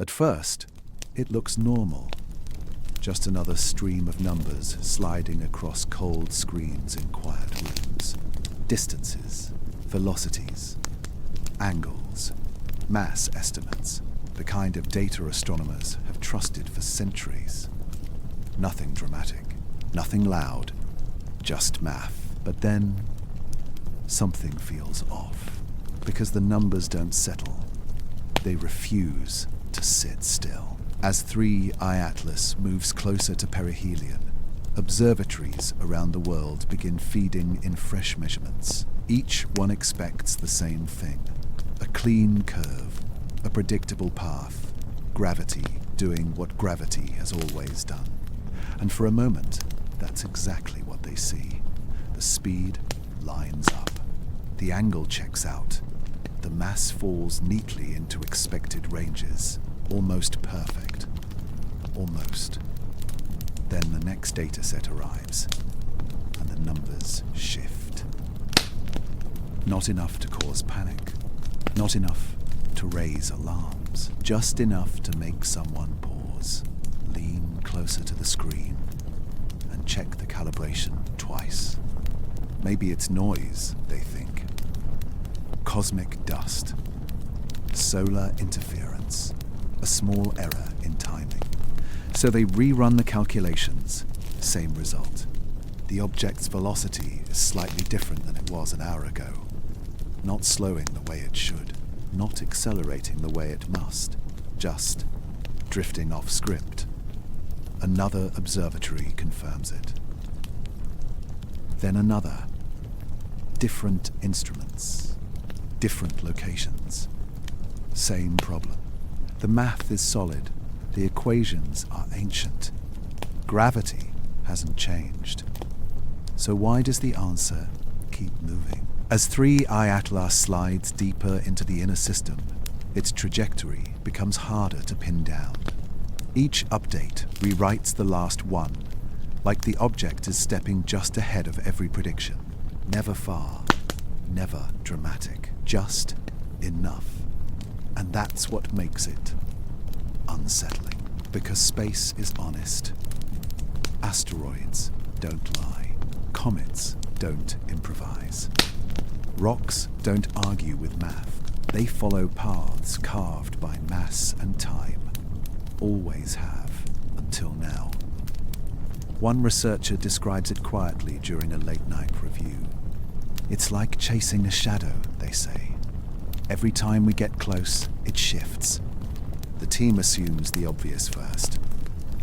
At first, it looks normal. Just another stream of numbers sliding across cold screens in quiet rooms. Distances, velocities, angles, mass estimates, the kind of data astronomers have trusted for centuries. Nothing dramatic, nothing loud, just math. But then, something feels off, because the numbers don't settle. They refuse to sit still. As 3I Atlas moves closer to perihelion, observatories around the world begin feeding in fresh measurements. Each one expects the same thing: a clean curve, a predictable path, gravity doing what gravity has always done. And for a moment, that's exactly what they see. The speed lines up. The angle checks out. The mass falls neatly into expected ranges. Almost perfect. Almost. Then the next data set arrives, and the numbers shift. Not enough to cause panic. Not enough to raise alarms. Just enough to make someone pause, lean closer to the screen, and check the calibration twice. Maybe it's noise, they think. Cosmic dust. Solar interference. A small error in timing. So they rerun the calculations. Same result. The object's velocity is slightly different than it was an hour ago. Not slowing the way it should. Not accelerating the way it must. Just drifting off script. Another observatory confirms it. Then another. Different instruments. Different locations. Same problem. The math is solid. The equations are ancient. Gravity hasn't changed. So why does the answer keep moving? As 3I Atlas slides deeper into the inner system, its trajectory becomes harder to pin down. Each update rewrites the last one, like the object is stepping just ahead of every prediction. Never far, never dramatic, just enough. And that's what makes it unsettling, because space is honest. Asteroids don't lie. Comets don't improvise. Rocks don't argue with math. They follow paths carved by mass and time. Always have, until now. One researcher describes it quietly during a late-night review. It's like chasing a shadow, they say. Every time we get close, it shifts. The team assumes the obvious first.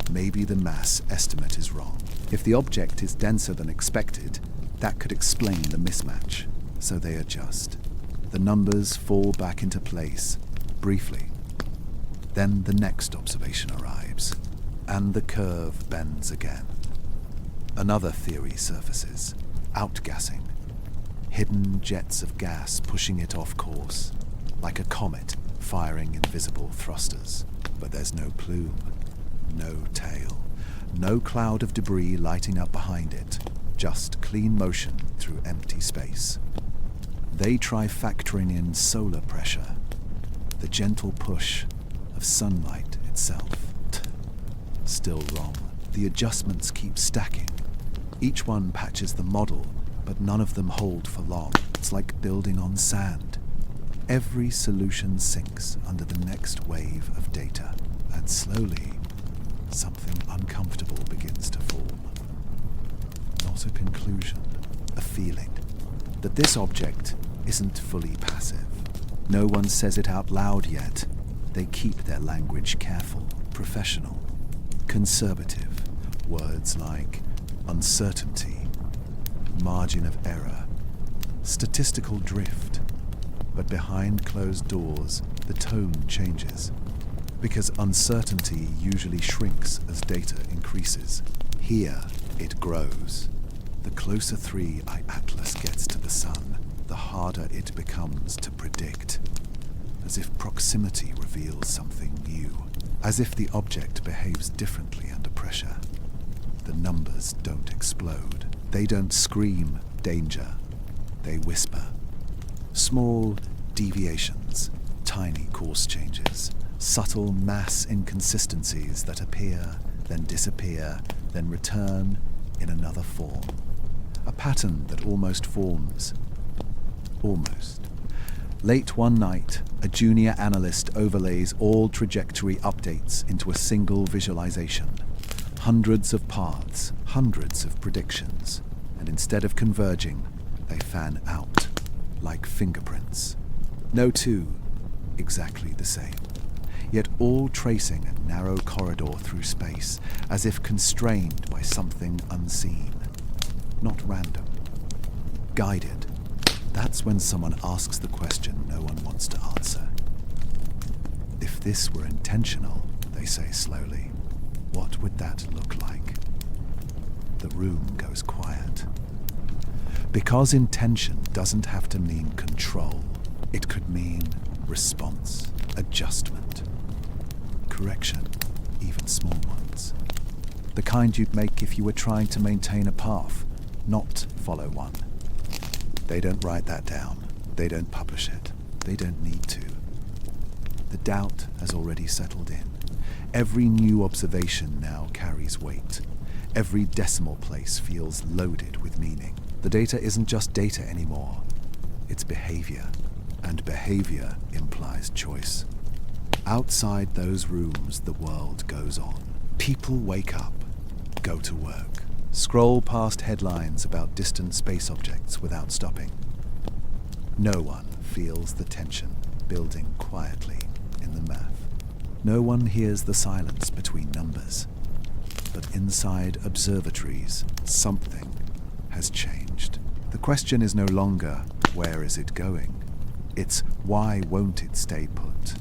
Maybe the mass estimate is wrong. If the object is denser than expected, that could explain the mismatch. So they adjust. The numbers fall back into place, briefly. Then the next observation arrives, and the curve bends again. Another theory surfaces: outgassing. Hidden jets of gas pushing it off course, like a comet firing invisible thrusters. But there's no plume, no tail, no cloud of debris lighting up behind it, just clean motion through empty space. They try factoring in solar pressure, the gentle push of sunlight itself. Still wrong. The adjustments keep stacking. Each one patches the model, but none of them hold for long. It's like building on sand. Every solution sinks under the next wave of data, and slowly, something uncomfortable begins to form. Not a conclusion, a feeling that this object isn't fully passive. No one says it out loud yet. They keep their language careful, professional, conservative. Words like uncertainty, margin of error, statistical drift. But behind closed doors, the tone changes, because uncertainty usually shrinks as data increases. Here, it grows. The closer 3I Atlas gets to the sun, the harder it becomes to predict. As if proximity reveals something new. As if the object behaves differently under pressure. The numbers don't explode. They don't scream danger. They whisper. Small deviations, tiny course changes, subtle mass inconsistencies that appear, then disappear, then return in another form. A pattern that almost forms. Almost. Late one night, a junior analyst overlays all trajectory updates into a single visualization. Hundreds of paths, hundreds of predictions, and instead of converging, they fan out, like fingerprints. No two exactly the same, yet all tracing a narrow corridor through space, as if constrained by something unseen. Not random. Guided. That's when someone asks the question no one wants to answer. If this were intentional, they say slowly, what would that look like? The room goes quiet. Because intention doesn't have to mean control. It could mean response, adjustment, correction, even small ones. The kind you'd make if you were trying to maintain a path, not follow one. They don't write that down. They don't publish it. They don't need to. The doubt has already settled in. Every new observation now carries weight. Every decimal place feels loaded with meaning. The data isn't just data anymore. It's behavior. And behavior implies choice. Outside those rooms, the world goes on. People wake up, go to work, scroll past headlines about distant space objects without stopping. No one feels the tension building quietly in the math. No one hears the silence between numbers. But inside observatories, something has changed. The question is no longer, where is it going? It's, why won't it stay put?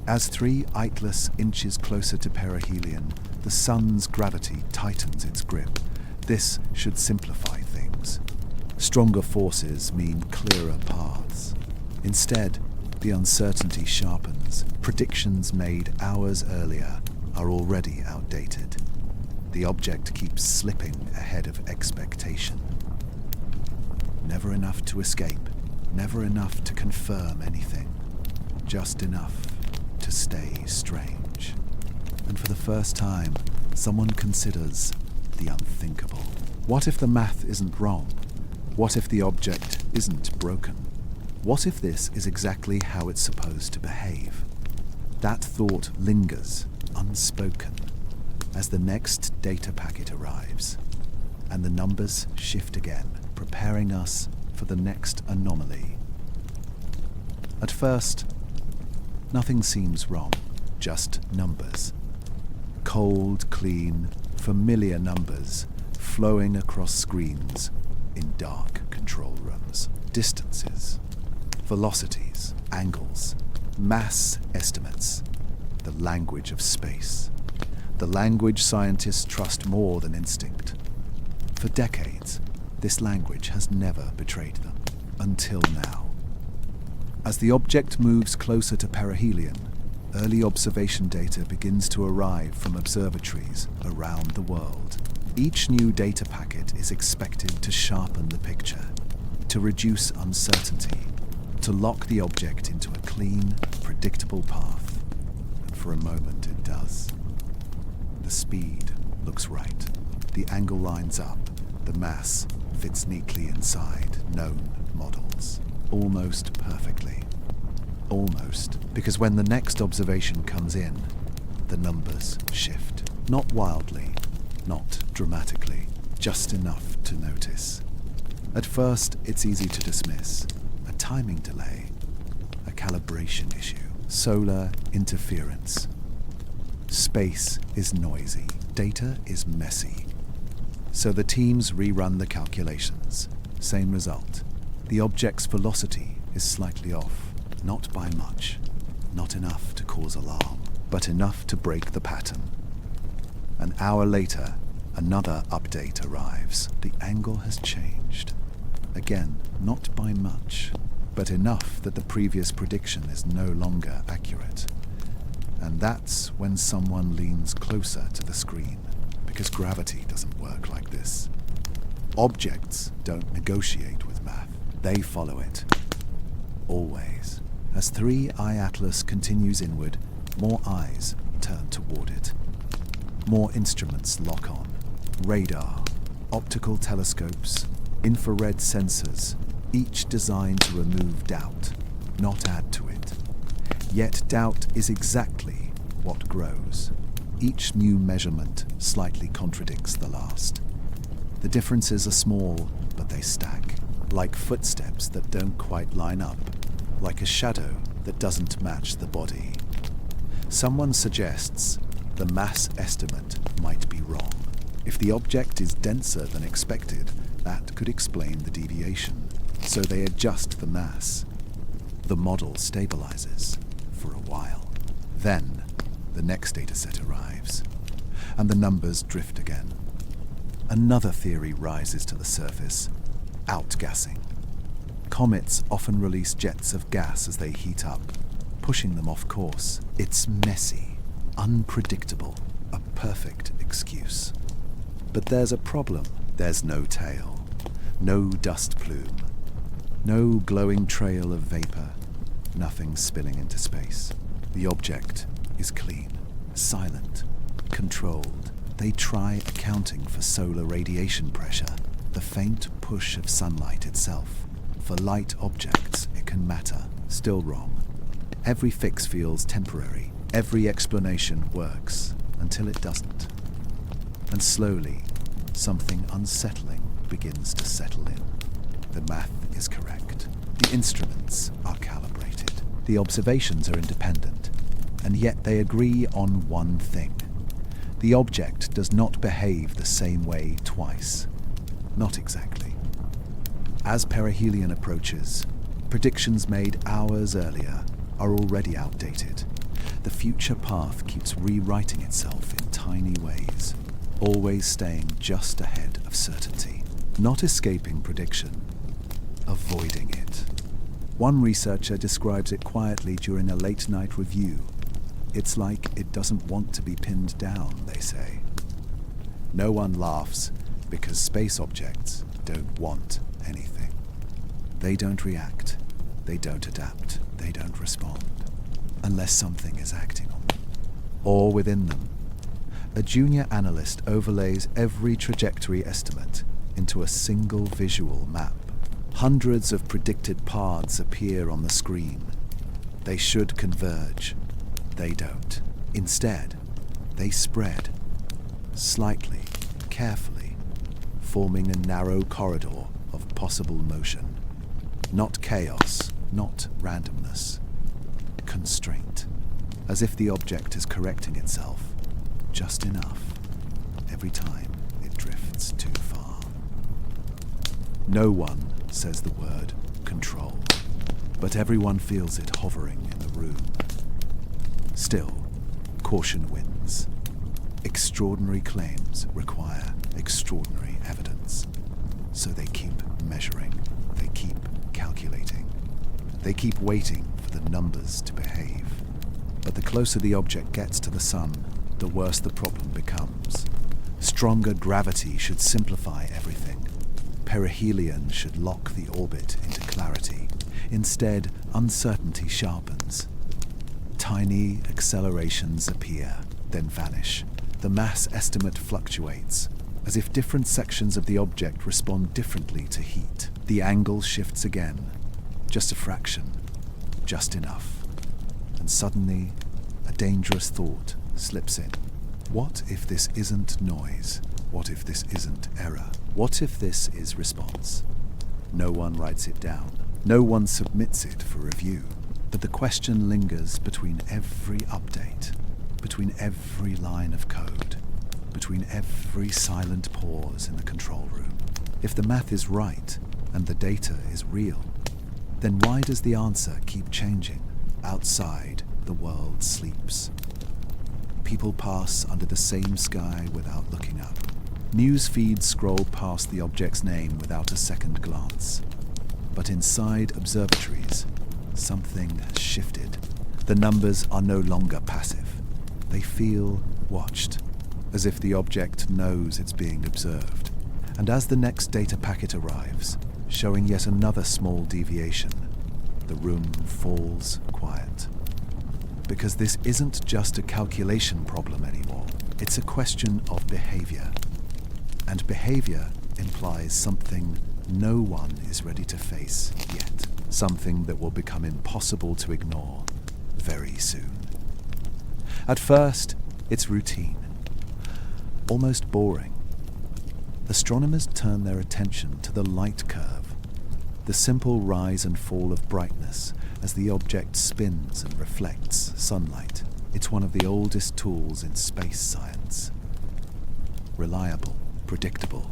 As 3 Atlas inches closer to perihelion, the sun's gravity tightens its grip. This should simplify things. Stronger forces mean clearer paths. Instead, the uncertainty sharpens. Predictions made hours earlier are already outdated. The object keeps slipping ahead of expectation. Never enough to escape, never enough to confirm anything, just enough to stay strange. And for the first time, someone considers the unthinkable. What if the math isn't wrong? What if the object isn't broken? What if this is exactly how it's supposed to behave? That thought lingers, unspoken, as the next data packet arrives, and the numbers shift again, preparing us for the next anomaly. At first, nothing seems wrong, just numbers. Cold, clean, familiar numbers flowing across screens in dark control rooms. Distances, velocities, angles, mass estimates, the language of space. The language scientists trust more than instinct. For decades, this language has never betrayed them, until now. As the object moves closer to perihelion, early observation data begins to arrive from observatories around the world. Each new data packet is expected to sharpen the picture, to reduce uncertainty, to lock the object into a clean, predictable path. And for a moment it does. The speed looks right. The angle lines up. The mass fits neatly inside known models. Almost perfectly. Almost, because when the next observation comes in, the numbers shift. Not wildly, not dramatically, just enough to notice. At first, it's easy to dismiss. A timing delay, a calibration issue, solar interference. Space is noisy, data is messy. So the teams rerun the calculations. Same result. The object's velocity is slightly off. Not by much. Not enough to cause alarm, but enough to break the pattern. An hour later, another update arrives. The angle has changed. Again, not by much, but enough that the previous prediction is no longer accurate. And that's when someone leans closer to the screen, because gravity doesn't work like this. Objects don't negotiate with math. They follow it. Always. As 3 Atlas continues inward, More eyes turn toward it. More instruments lock on. Radar, optical telescopes, infrared sensors, each designed to remove doubt, not add to it. Yet doubt is exactly what grows. Each new measurement slightly contradicts the last. The differences are small, but they stack, like footsteps that don't quite line up, like a shadow that doesn't match the body. Someone suggests the mass estimate might be wrong. If the object is denser than expected, that could explain the deviation. So they adjust the mass. The model stabilizes for a while. Then, the next dataset arrives, and the numbers drift again. Another theory rises to the surface: outgassing. Comets often release jets of gas as they heat up, pushing them off course. It's messy, unpredictable, a perfect excuse. But there's a problem. There's no tail, no dust plume, no glowing trail of vapor, nothing spilling into space. The object is clean, silent, controlled. They try accounting for solar radiation pressure, the faint push of sunlight itself. For light objects, it can matter. Still wrong. Every fix feels temporary. Every explanation works until it doesn't. And slowly, something unsettling begins to settle in. The math is correct. The instruments are calibrated. The observations are independent. And yet they agree on one thing. The object does not behave the same way twice. Not exactly. As perihelion approaches, predictions made hours earlier are already outdated. The future path keeps rewriting itself in tiny ways, always staying just ahead of certainty. Not escaping prediction, avoiding it. One researcher describes it quietly during a late-night review. It's like it doesn't want to be pinned down, they say. No one laughs because space objects don't want anything. They don't react, they don't adapt, they don't respond, unless something is acting on them, or within them. A junior analyst overlays every trajectory estimate into a single visual map. Hundreds of predicted paths appear on the screen. They should converge. They don't. Instead, they spread, slightly, carefully, forming a narrow corridor of possible motion. Not chaos, not randomness. Constraint. As if the object is correcting itself, just enough, every time it drifts too far. No one says the word control, but everyone feels it hovering in the room. Still, caution wins. Extraordinary claims require extraordinary evidence. So they keep measuring, they keep calculating, they keep waiting for the numbers to behave. But the closer the object gets to the sun, the worse the problem becomes. Stronger gravity should simplify everything. Perihelion should lock the orbit into clarity. Instead, uncertainty sharpens. Tiny accelerations appear, then vanish. The mass estimate fluctuates, as if different sections of the object respond differently to heat. The angle shifts again, just a fraction, just enough. And suddenly, a dangerous thought slips in. What if this isn't noise? What if this isn't error? What if this is response? No one writes it down. No one submits it for review. But the question lingers between every update, between every line of code, between every silent pause in the control room. If the math is right and the data is real, then why does the answer keep changing? Outside, the world sleeps. People pass under the same sky without looking up. News feeds scroll past the object's name without a second glance. But inside observatories, something has shifted. The numbers are no longer passive. They feel watched, as if the object knows it's being observed. And as the next data packet arrives, showing yet another small deviation, the room falls quiet. Because this isn't just a calculation problem anymore. It's a question of behavior. And behavior implies something no one is ready to face yet. Something that will become impossible to ignore very soon. At first, it's routine, almost boring. Astronomers turn their attention to the light curve, the simple rise and fall of brightness as the object spins and reflects sunlight. It's one of the oldest tools in space science. Reliable, predictable.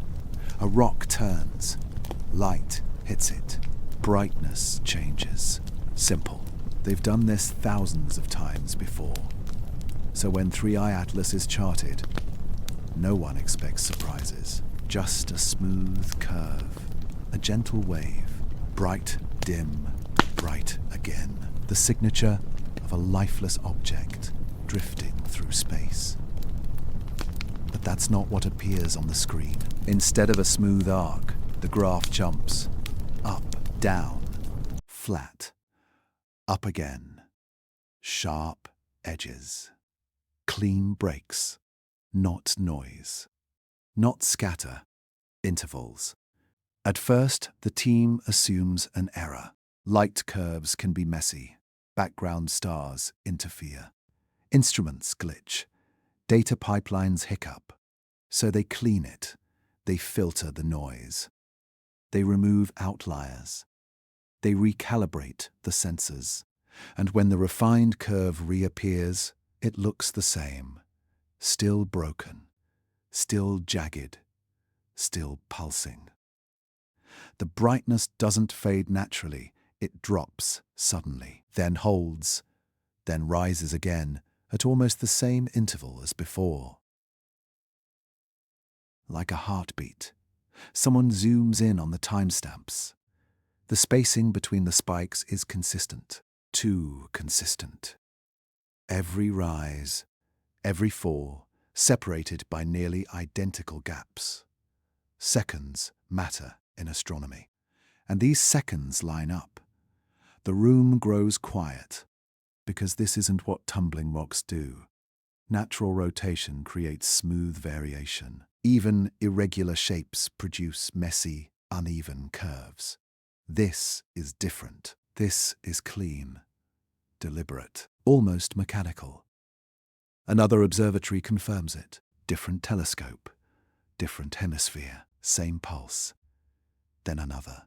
A rock turns, light hits it, brightness changes. Simple. They've done this thousands of times before. So when 3i Atlas is charted, no one expects surprises. Just a smooth curve, a gentle wave, bright, dim, bright again. The signature of a lifeless object drifting through space. But that's not what appears on the screen. Instead of a smooth arc, the graph jumps up, down, flat, up again, sharp edges, clean breaks, not noise, not scatter, intervals. At first, the team assumes an error. Light curves can be messy, background stars interfere, instruments glitch, data pipelines hiccup. So they clean it, they filter the noise, they remove outliers, they recalibrate the sensors, and when the refined curve reappears, it looks the same, still broken, still jagged, still pulsing. The brightness doesn't fade naturally, it drops suddenly, then holds, then rises again at almost the same interval as before. Like a heartbeat, someone zooms in on the timestamps. The spacing between the spikes is consistent, too consistent. Every rise, every fall, separated by nearly identical gaps. Seconds matter in astronomy, and these seconds line up. The room grows quiet, because this isn't what tumbling rocks do. Natural rotation creates smooth variation. Even irregular shapes produce messy, uneven curves. This is different. This is clean, deliberate, almost mechanical. Another observatory confirms it. Different telescope, different hemisphere, same pulse. Then another.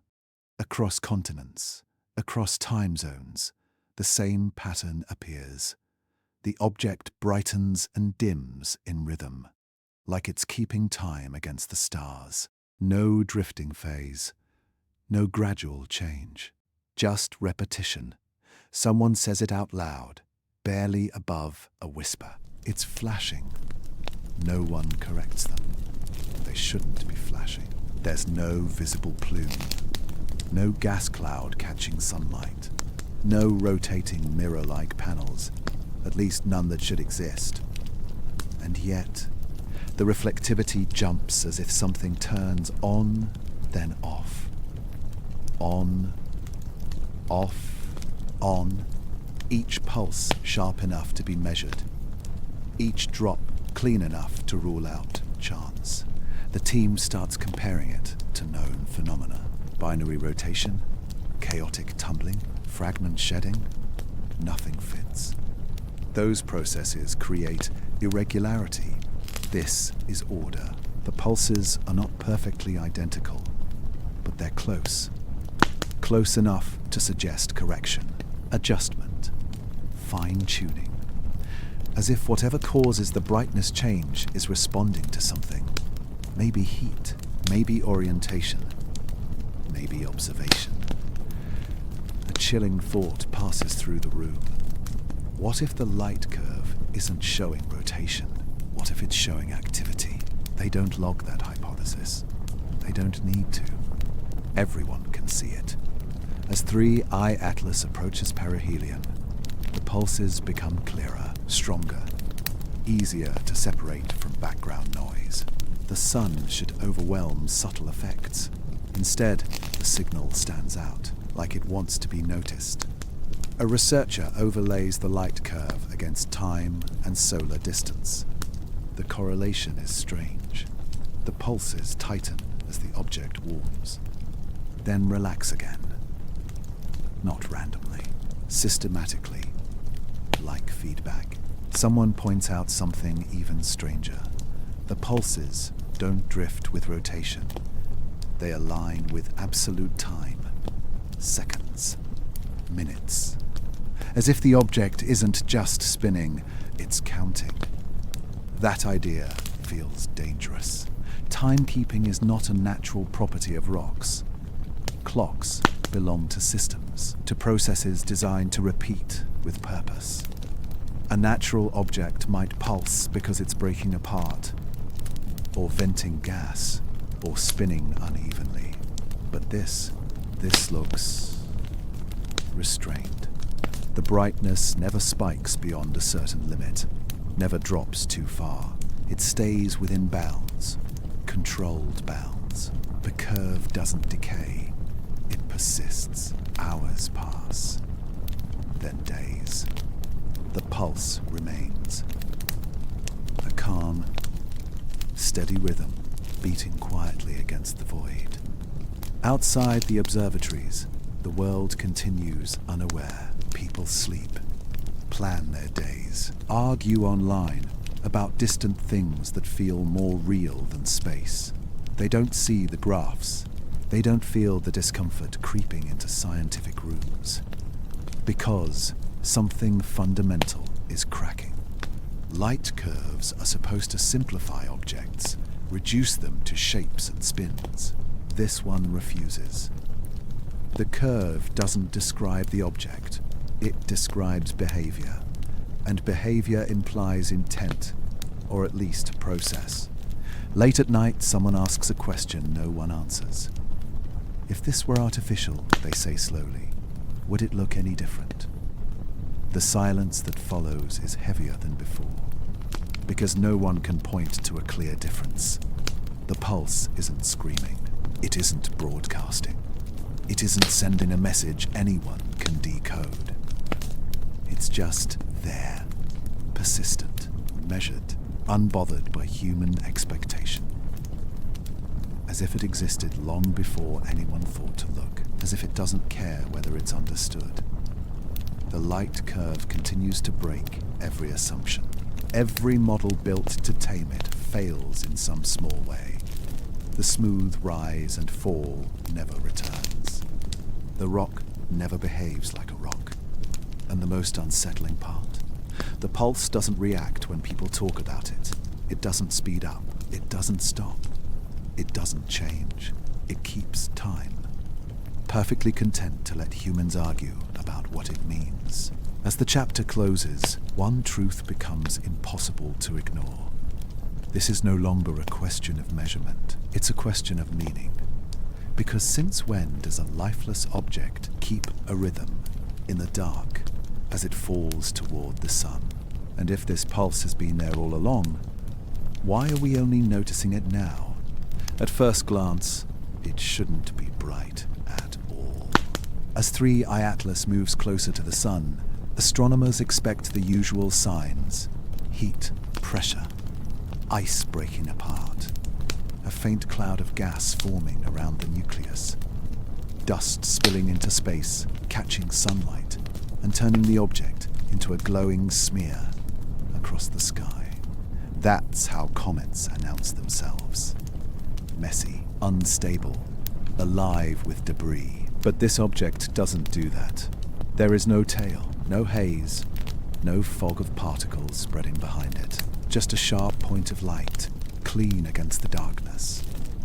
Across continents, across time zones, the same pattern appears. The object brightens and dims in rhythm, like it's keeping time against the stars. No drifting phase, no gradual change, just repetition. Someone says it out loud, barely above a whisper. It's flashing. No one corrects them. They shouldn't be flashing. There's no visible plume, no gas cloud catching sunlight, no rotating mirror-like panels, at least none that should exist. And yet, the reflectivity jumps as if something turns on, then off. On, off, on, each pulse sharp enough to be measured, each drop clean enough to rule out chance. The team starts comparing it to known phenomena. Binary rotation, chaotic tumbling, fragment shedding, nothing fits. Those processes create irregularity. This is order. The pulses are not perfectly identical, but they're close. Close enough to suggest correction, adjustment, fine-tuning. As if whatever causes the brightness change is responding to something. Maybe heat, maybe orientation, maybe observation. A chilling thought passes through the room. What if the light curve isn't showing rotation? What if it's showing activity? They don't log that hypothesis. They don't need to. Everyone can see it. As 3i Atlas approaches perihelion, the pulses become clearer, stronger, easier to separate from background noise. The sun should overwhelm subtle effects. Instead, the signal stands out, like it wants to be noticed. A researcher overlays the light curve against time and solar distance. The correlation is strange. The pulses tighten as the object warms, then relax again. Not randomly, systematically, like feedback. Someone points out something even stranger. The pulses don't drift with rotation. They align with absolute time. Seconds, minutes. As if the object isn't just spinning, it's counting. That idea feels dangerous. Timekeeping is not a natural property of rocks. Clocks belong to systems, to processes designed to repeat with purpose. A natural object might pulse because it's breaking apart, or venting gas, or spinning unevenly. But this looks restrained. The brightness never spikes beyond a certain limit, never drops too far. It stays within bounds, controlled bounds. The curve doesn't decay. It persists. Hours pass, then days. The pulse remains. A calm, steady rhythm beating quietly against the void. Outside the observatories, the world continues unaware. People sleep, plan their days, argue online about distant things that feel more real than space. They don't see the graphs. They don't feel the discomfort creeping into scientific rooms. Because something fundamental is cracking. Light curves are supposed to simplify objects, reduce them to shapes and spins. This one refuses. The curve doesn't describe the object. It describes behavior, and behavior implies intent, or at least process. Late at night, someone asks a question no one answers. If this were artificial, they say slowly, would it look any different? The silence that follows is heavier than before, because no one can point to a clear difference. The pulse isn't screaming. It isn't broadcasting. It isn't sending a message anyone can decode. It's just there, persistent, measured, unbothered by human expectation. As if it existed long before anyone thought to look, as if it doesn't care whether it's understood. The light curve continues to break every assumption. Every model built to tame it fails in some small way. The smooth rise and fall never returns. The rock never behaves like a rock. And the most unsettling part, the pulse doesn't react when people talk about it. It doesn't speed up. It doesn't stop. It doesn't change. It keeps time. Perfectly content to let humans argue about what it means. As the chapter closes, one truth becomes impossible to ignore. This is no longer a question of measurement. It's a question of meaning. Because since when does a lifeless object keep a rhythm in the dark as it falls toward the sun? And if this pulse has been there all along, why are we only noticing it now? At first glance, it shouldn't be bright at all. As 3I Atlas moves closer to the sun, astronomers expect the usual signs: heat, pressure, ice breaking apart, a faint cloud of gas forming around the nucleus, dust spilling into space, catching sunlight, and turning the object into a glowing smear across the sky. That's how comets announce themselves. Messy, unstable, alive with debris. But this object doesn't do that. There is no tail, no haze, no fog of particles spreading behind it. Just a sharp point of light, clean against the darkness.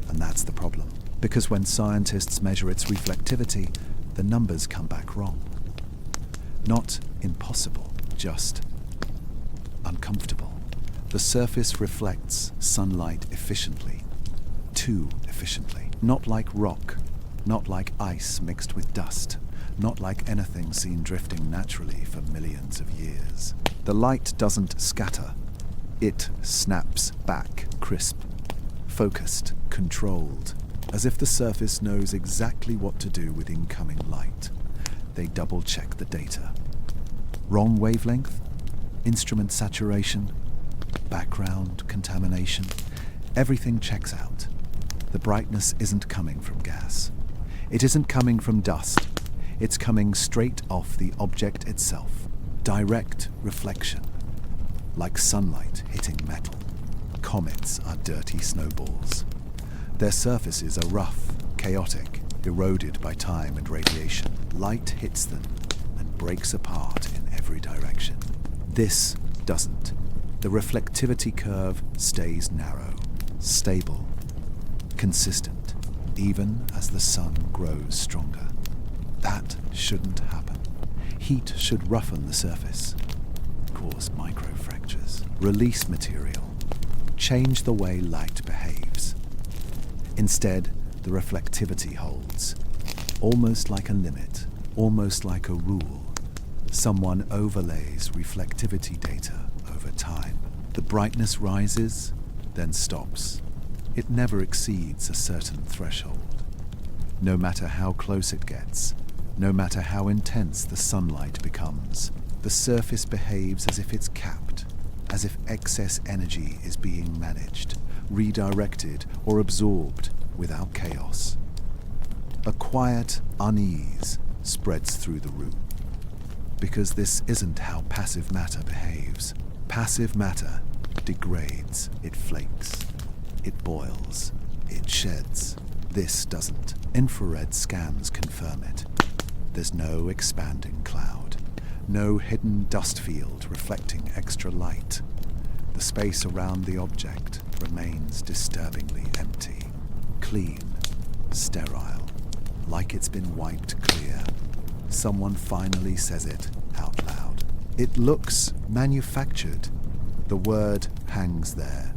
And that's the problem. Because when scientists measure its reflectivity, the numbers come back wrong. Not impossible, just uncomfortable. The surface reflects sunlight efficiently, too efficiently. Not like rock, not like ice mixed with dust, not like anything seen drifting naturally for millions of years. The light doesn't scatter. It snaps back, crisp, focused, controlled, as if the surface knows exactly what to do with incoming light. they double-check the data. Wrong wavelength? Instrument saturation? Background contamination? Everything checks out. The brightness isn't coming from gas. It isn't coming from dust. It's coming straight off the object itself. Direct reflection. Like sunlight hitting metal. Comets are dirty snowballs. Their surfaces are rough, chaotic, eroded by time and radiation. Light hits them and breaks apart in every direction. This doesn't. The reflectivity curve stays narrow, stable, consistent, even as the sun grows stronger. That shouldn't happen. Heat should roughen the surface, cause microfractures, release material, change the way light behaves. Instead, the reflectivity holds, almost like a limit, almost like a rule. Someone overlays reflectivity data over time. The brightness rises, then stops. It never exceeds a certain threshold. No matter how close it gets, no matter how intense the sunlight becomes, the surface behaves as if it's capped, as if excess energy is being managed, redirected, or absorbed without chaos. A quiet unease spreads through the room. Because this isn't how passive matter behaves. Passive matter degrades, it flakes, it boils, it sheds. This doesn't. Infrared scans confirm it. There's no expanding cloud, no hidden dust field reflecting extra light. The space around the object remains disturbingly empty, clean, sterile, like it's been wiped clear. Someone finally says it out loud. It looks manufactured. The word hangs there.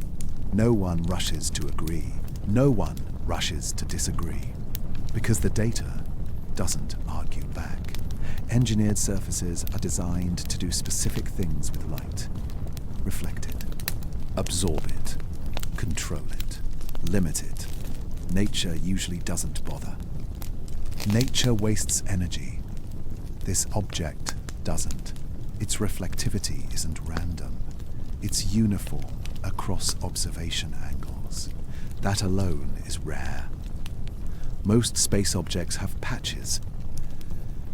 No one rushes to agree. No one rushes to disagree. Because the data doesn't argue back. Engineered surfaces are designed to do specific things with light. Reflect it. Absorb it. Control it. Limit it. Nature usually doesn't bother. Nature wastes energy. This object doesn't. Its reflectivity isn't random. It's uniform across observation angles. That alone is rare. Most space objects have patches.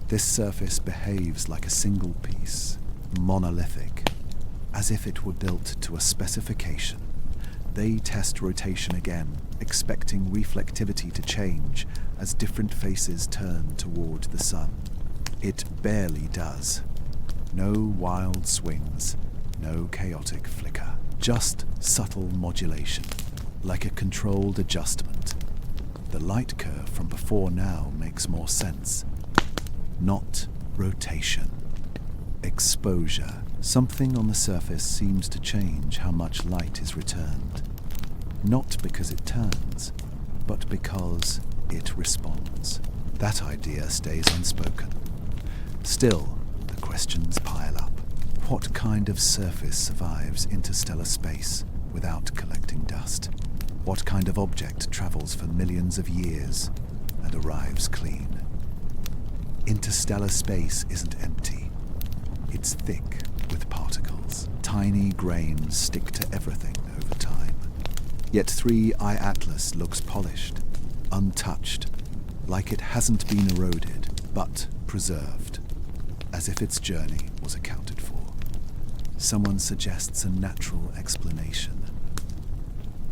This surface behaves like a single piece, monolithic, as if it were built to a specification. They test rotation again, expecting reflectivity to change as different faces turn toward the sun. It barely does. No wild swings, no chaotic flicker, just subtle modulation, like a controlled adjustment. The light curve from before now makes more sense. Not rotation. Exposure. Something on the surface seems to change how much light is returned. Not because it turns, but because it responds. That idea stays unspoken. Still, the questions pile up. What kind of surface survives interstellar space without collecting dust? What kind of object travels for millions of years and arrives clean? Interstellar space isn't empty. It's thick with particles. Tiny grains stick to everything over time. Yet 3I Atlas looks polished, untouched, like it hasn't been eroded, but preserved, as if its journey was accounted for. Someone suggests a natural explanation.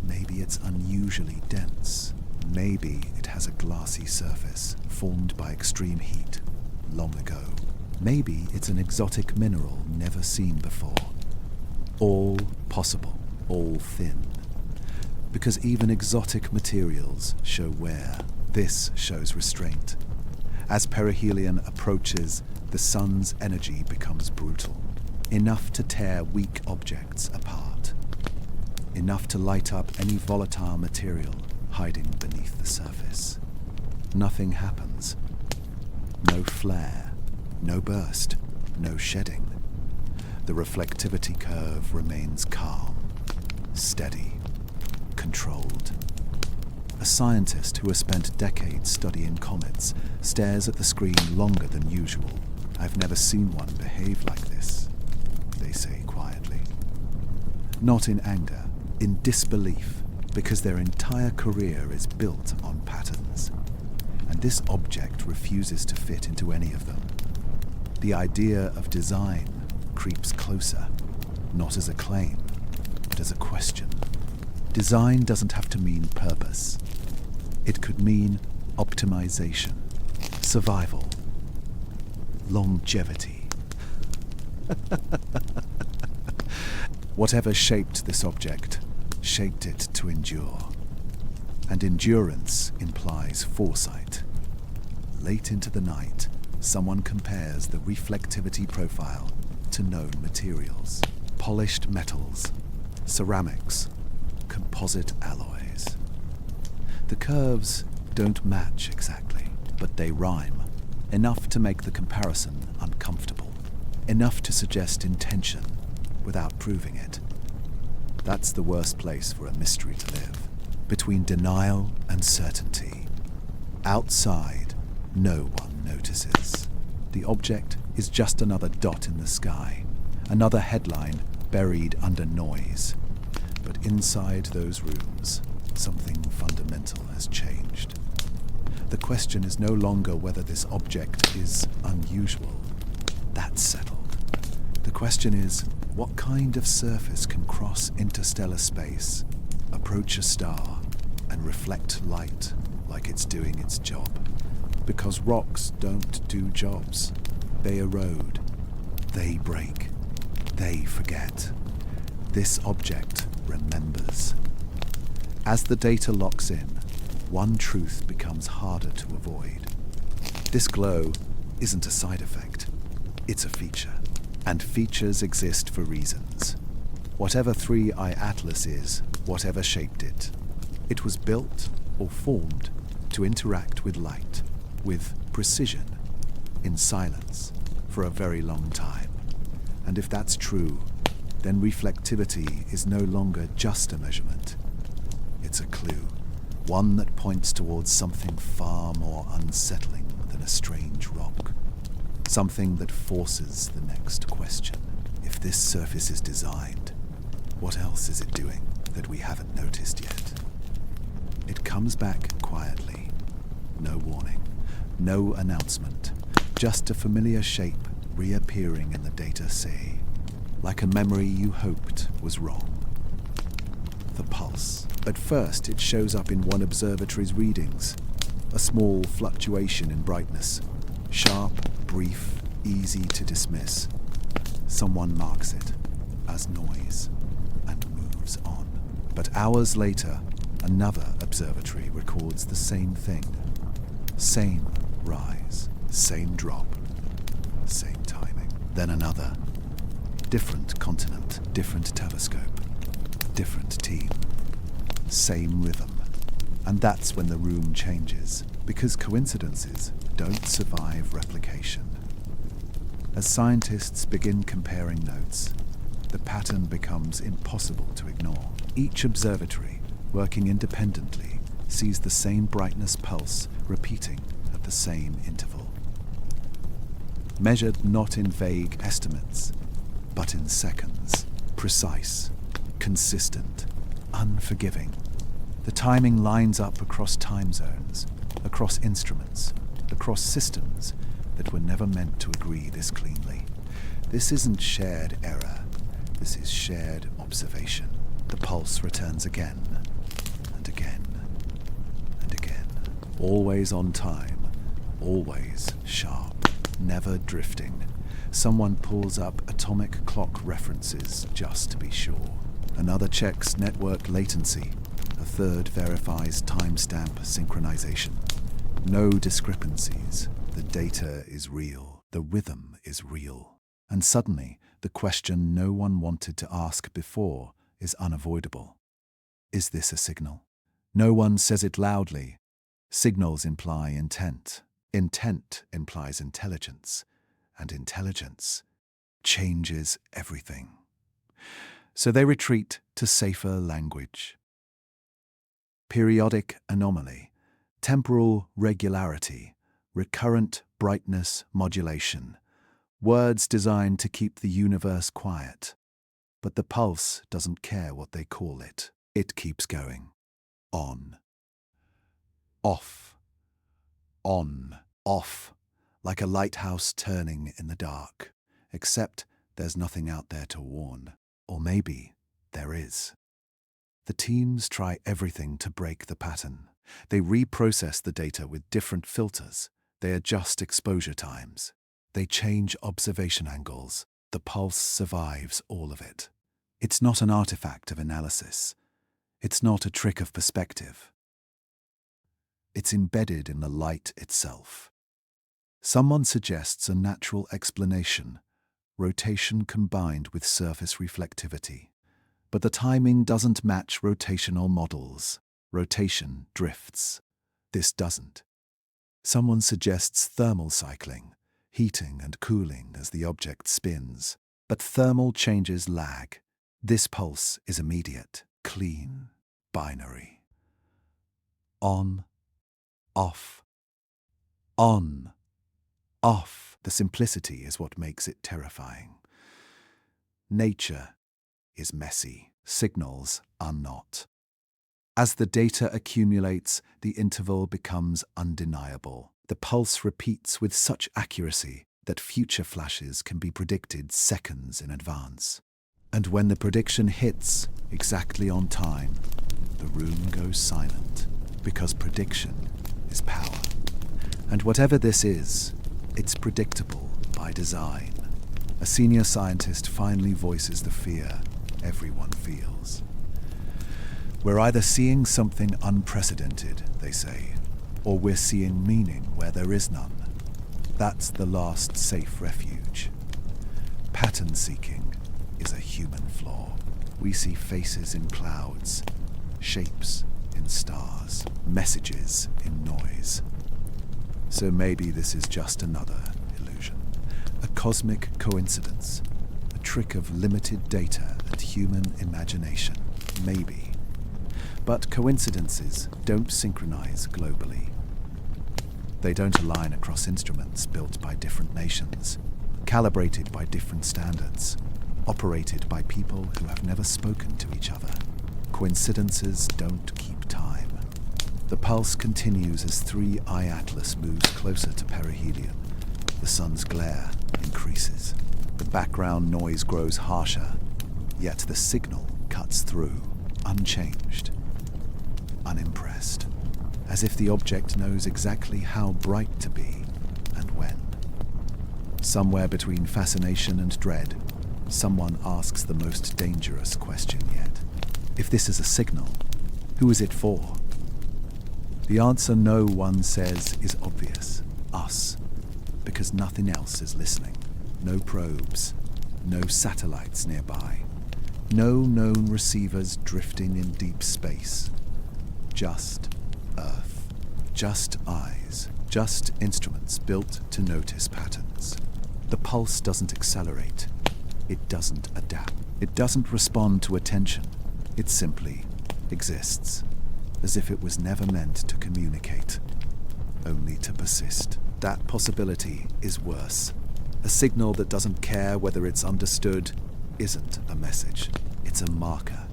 Maybe it's unusually dense. Maybe it has a glassy surface formed by extreme heat long ago. Maybe it's an exotic mineral never seen before. All possible, all thin. Because even exotic materials show wear. This shows restraint. As perihelion approaches, the sun's energy becomes brutal. Enough to tear weak objects apart. Enough to light up any volatile material hiding beneath the surface. Nothing happens. No flare, no burst, no shedding. The reflectivity curve remains calm, steady, controlled. A scientist who has spent decades studying comets stares at the screen longer than usual. "I've never seen one behave like this," they say quietly. Not in anger, in disbelief, because their entire career is built on patterns. And this object refuses to fit into any of them. The idea of design creeps closer, not as a claim, but as a question. Design doesn't have to mean purpose. It could mean optimization, survival, longevity. Whatever shaped this object, shaped it to endure. And endurance implies foresight. Late into the night, someone compares the reflectivity profile to known materials. Polished metals, ceramics, composite alloys. The curves don't match exactly, but they rhyme, enough to make the comparison uncomfortable, enough to suggest intention without proving it. That's the worst place for a mystery to live, between denial and certainty. Outside, no one notices. The object is just another dot in the sky, another headline buried under noise. But inside those rooms, something fundamental has changed. The question is no longer whether this object is unusual. That's settled. The question is, what kind of surface can cross interstellar space, approach a star, and reflect light like it's doing its job? Because rocks don't do jobs. They erode. They break. They forget. This object remembers. As the data locks in, one truth becomes harder to avoid. This glow isn't a side effect. It's a feature. And features exist for reasons. Whatever 3i Atlas is, whatever shaped it, it was built or formed to interact with light, with precision, in silence, for a very long time. And if that's true, then reflectivity is no longer just a measurement. It's a clue, one that points towards something far more unsettling than a strange rock. Something that forces the next question. If this surface is designed, what else is it doing that we haven't noticed yet? It comes back quietly. No warning, no announcement, just a familiar shape reappearing in the data sea, like a memory you hoped was wrong. The pulse. At first, it shows up in one observatory's readings, a small fluctuation in brightness. Sharp, brief, easy to dismiss. Someone marks it as noise and moves on. But hours later, another observatory records the same thing. Same rise, same drop, same timing. Then another. Different continent, different telescope, different team. Same rhythm. And that's when the room changes, because coincidences don't survive replication. As scientists begin comparing notes, the pattern becomes impossible to ignore. Each observatory, working independently, sees the same brightness pulse repeating at the same interval. Measured not in vague estimates, but in seconds, precise, consistent, unforgiving. The timing lines up across time zones, across instruments, across systems that were never meant to agree this cleanly. This isn't shared error. This is shared observation. The pulse returns again, and again, and again. Always on time, always sharp, never drifting. Someone pulls up atomic clock references just to be sure. Another checks network latency. A third verifies timestamp synchronization. No discrepancies. The data is real. The rhythm is real. And suddenly, the question no one wanted to ask before is unavoidable. Is this a signal? No one says it loudly. Signals imply intent. Intent implies intelligence. And intelligence changes everything. So they retreat to safer language. periodic anomaly, temporal regularity, recurrent brightness modulation. Words designed to keep the universe quiet. But the pulse doesn't care what they call it. It keeps going. On. Off. On. Off. Like a lighthouse turning in the dark. Except there's nothing out there to warn. Or maybe there is. The teams try everything to break the pattern. They reprocess the data with different filters. They adjust exposure times. They change observation angles. The pulse survives all of it. It's not an artifact of analysis. It's not a trick of perspective. It's embedded in the light itself. Someone suggests a natural explanation, rotation combined with surface reflectivity. But the timing doesn't match rotational models. Rotation drifts. This doesn't. Someone suggests thermal cycling, heating and cooling as the object spins. But thermal changes lag. This pulse is immediate, clean, binary. On, off. On, off. The simplicity is what makes it terrifying. Nature is messy. Signals are not. As the data accumulates, the interval becomes undeniable. The pulse repeats with such accuracy that future flashes can be predicted seconds in advance. And when the prediction hits exactly on time, the room goes silent, because prediction is power. And whatever this is, it's predictable by design. A senior scientist finally voices the fear everyone feels. We're either seeing something unprecedented, they say, or we're seeing meaning where there is none. That's the last safe refuge. Pattern seeking is a human flaw. We see faces in clouds, shapes in stars, messages in noise. So maybe this is just another illusion, a cosmic coincidence, a trick of limited data and human imagination. Maybe. But coincidences don't synchronize globally. They don't align across instruments built by different nations, calibrated by different standards, operated by people who have never spoken to each other. Coincidences don't keep time. The pulse continues as 3I Atlas moves closer to perihelion. The sun's glare increases. The background noise grows harsher, yet the signal cuts through, unchanged, unimpressed, as if the object knows exactly how bright to be and when. Somewhere between fascination and dread, someone asks the most dangerous question yet. If this is a signal, who is it for? The answer no one says is obvious. Us. Because nothing else is listening. No probes. No satellites nearby. No known receivers drifting in deep space. Just Earth. Just eyes. Just instruments built to notice patterns. The pulse doesn't accelerate. It doesn't adapt. It doesn't respond to attention. It simply exists, as if it was never meant to communicate, only to persist. That possibility is worse. A signal that doesn't care whether it's understood isn't a message. It's a marker,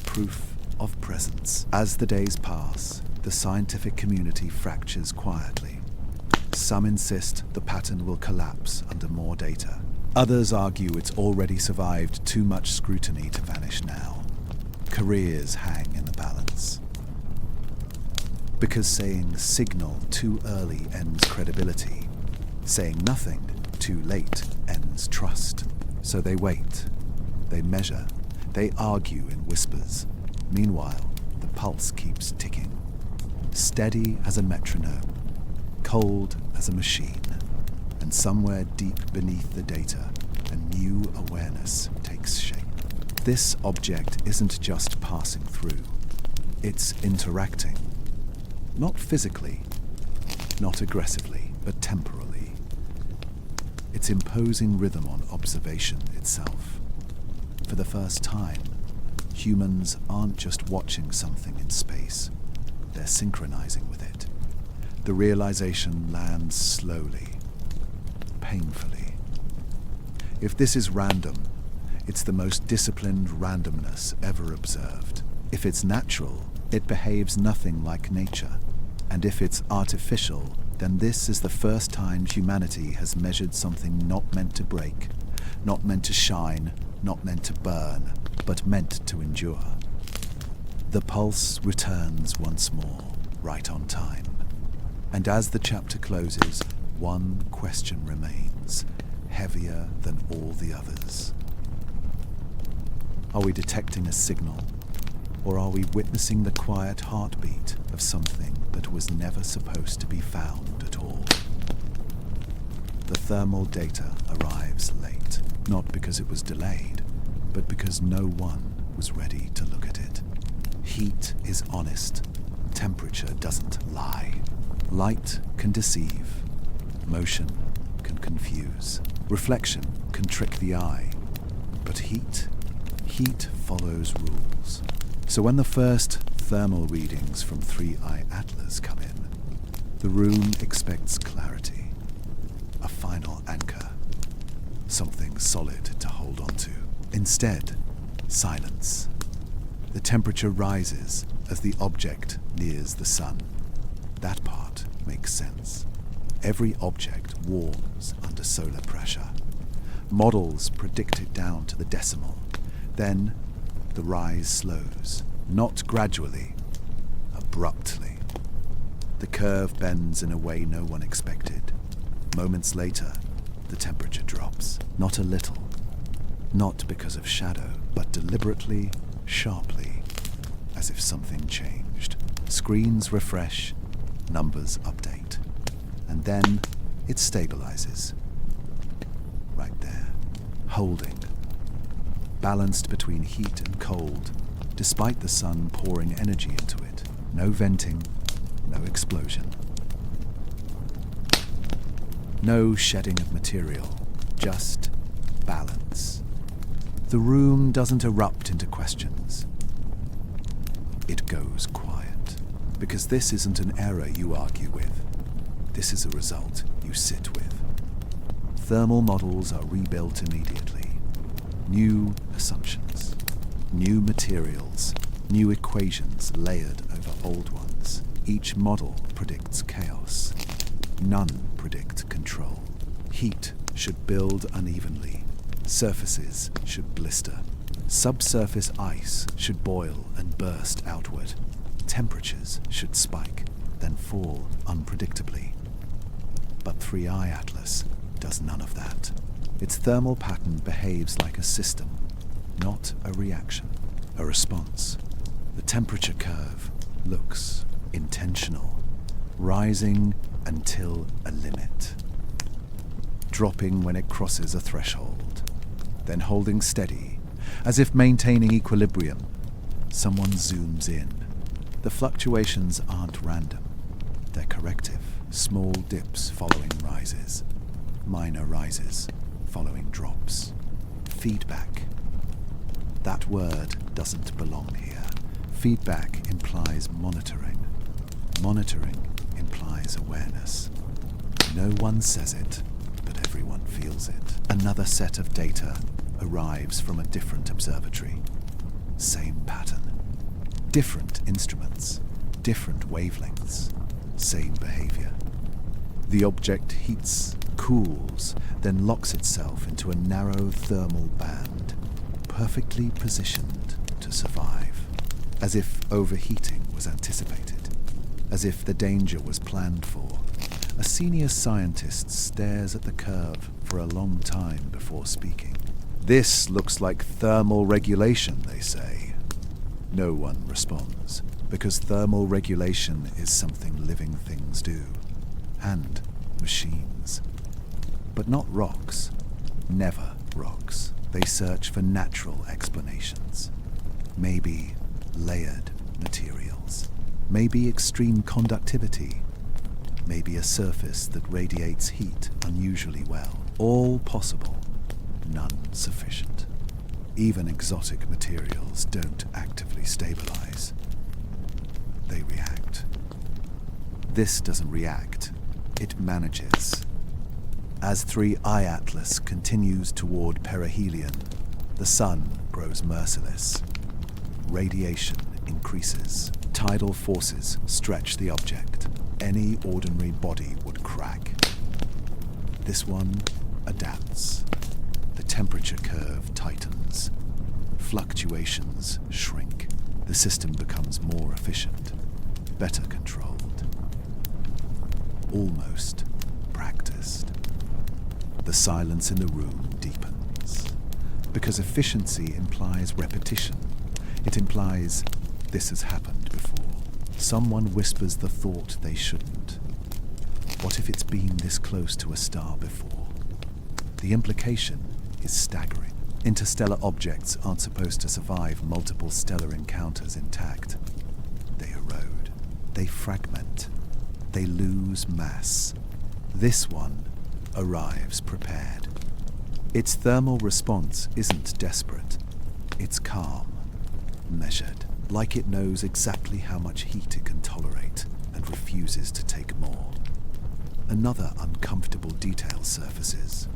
proof of presence. As the days pass, the scientific community fractures quietly. Some insist the pattern will collapse under more data. Others argue it's already survived too much scrutiny to vanish now. Careers hang in the balance. Because saying signal too early ends credibility. Saying nothing too late ends trust. So they wait. They measure. They argue in whispers. Meanwhile, the pulse keeps ticking. Steady as a metronome. Cold as a machine. And somewhere deep beneath the data, a new awareness takes shape. This object isn't just passing through. It's interacting. Not physically, not aggressively, but temporally. It's imposing rhythm on observation itself. For the first time, humans aren't just watching something in space. they're synchronizing with it. The realization lands slowly, painfully. If this is random, it's the most disciplined randomness ever observed. If it's natural, it behaves nothing like nature. And if it's artificial, then this is the first time humanity has measured something not meant to break, not meant to shine, not meant to burn, but meant to endure. The pulse returns once more, right on time. And as the chapter closes, one question remains, heavier than all the others. Are we detecting a signal, or are we witnessing the quiet heartbeat of something that was never supposed to be found at all? The thermal data arrives late, not because it was delayed, but because no one was ready to look at it. Heat is honest. Temperature doesn't lie. Light can deceive. Motion can confuse. Reflection can trick the eye. But heat follows rules. So when the first thermal readings from 3i Atlas come in, the room expects clarity, a final anchor, something solid to hold on to. Instead, silence. The temperature rises as the object nears the sun. That part makes sense. Every object warms under solar pressure. Models predict it down to the decimal. Then the rise slows, not gradually, abruptly. The curve bends in a way no one expected. Moments later, the temperature drops. Not a little. Not because of shadow, but deliberately, sharply, as if something changed. Screens refresh, numbers update. And then it stabilizes. Right there, holding. Balanced between heat and cold, despite the sun pouring energy into it. No venting, no explosion. No shedding of material, just balance. The room doesn't erupt into questions. It goes quiet, because this isn't an error you argue with. This is a result you sit with. Thermal models are rebuilt immediately. New assumptions, new materials, new equations layered over old ones. Each model predicts chaos. None predict control. Heat should build unevenly. Surfaces should blister. Subsurface ice should boil and burst outward. Temperatures should spike, then fall unpredictably. But 3i Atlas does none of that. Its thermal pattern behaves like a system, not a reaction, a response. The temperature curve looks intentional, rising until a limit, dropping when it crosses a threshold, then holding steady, as if maintaining equilibrium. Someone zooms in. The fluctuations aren't random. They're corrective, small dips following rises, minor rises following drops. Feedback. That word doesn't belong here. Feedback implies monitoring. Monitoring implies awareness. No one says it, but everyone feels it. Another set of data arrives from a different observatory. Same pattern. Different instruments, different wavelengths, same behavior. The object heats, cools, then locks itself into a narrow thermal band, perfectly positioned to survive, as if overheating was anticipated, as if the danger was planned for. A senior scientist stares at the curve for a long time before speaking. This looks like thermal regulation, they say. No one responds, because thermal regulation is something living things do, and machines. But not rocks. Never rocks. They search for natural explanations. Maybe layered materials. Maybe extreme conductivity. Maybe a surface that radiates heat unusually well. All possible, none sufficient. Even exotic materials don't actively stabilize. They react. This doesn't react, it manages. As 3I Atlas continues toward perihelion, the sun grows merciless. Radiation increases. Tidal forces stretch the object. Any ordinary body would crack. This one adapts. The temperature curve tightens. Fluctuations shrink. The system becomes more efficient, better controlled. Almost practiced. The silence in the room deepens. Because efficiency implies repetition. It implies this has happened before. Someone whispers the thought they shouldn't. What if it's been this close to a star before? The implication is staggering. Interstellar objects aren't supposed to survive multiple stellar encounters intact. They erode. They fragment. They lose mass. This one arrives prepared. Its thermal response isn't desperate. It's calm, measured, like it knows exactly how much heat it can tolerate and refuses to take more. Another uncomfortable detail surfaces.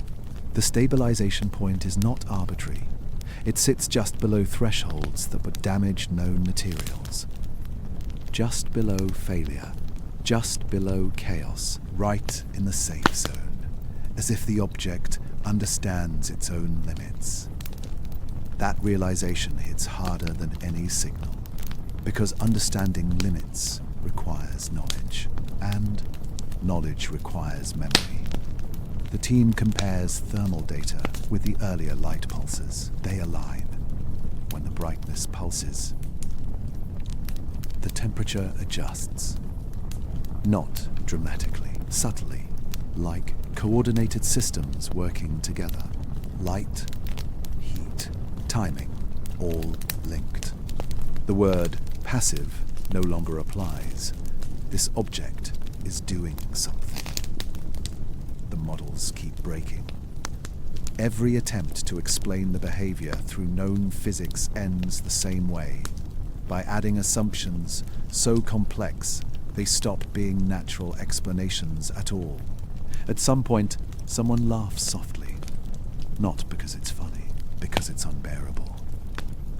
The stabilization point is not arbitrary. It sits just below thresholds that would damage known materials. Just below failure, just below chaos, right in the safe zone, as if the object understands its own limits. That realization hits harder than any signal, because understanding limits requires knowledge, and knowledge requires memory. The team compares thermal data with the earlier light pulses. They align. When the brightness pulses, the temperature adjusts. Not dramatically, subtly, like coordinated systems working together. Light, heat, timing, all linked. The word passive no longer applies. This object is doing something. The models keep breaking. Every attempt to explain the behavior through known physics ends the same way, by adding assumptions so complex they stop being natural explanations at all. At some point, someone laughs softly, not because it's funny, because it's unbearable.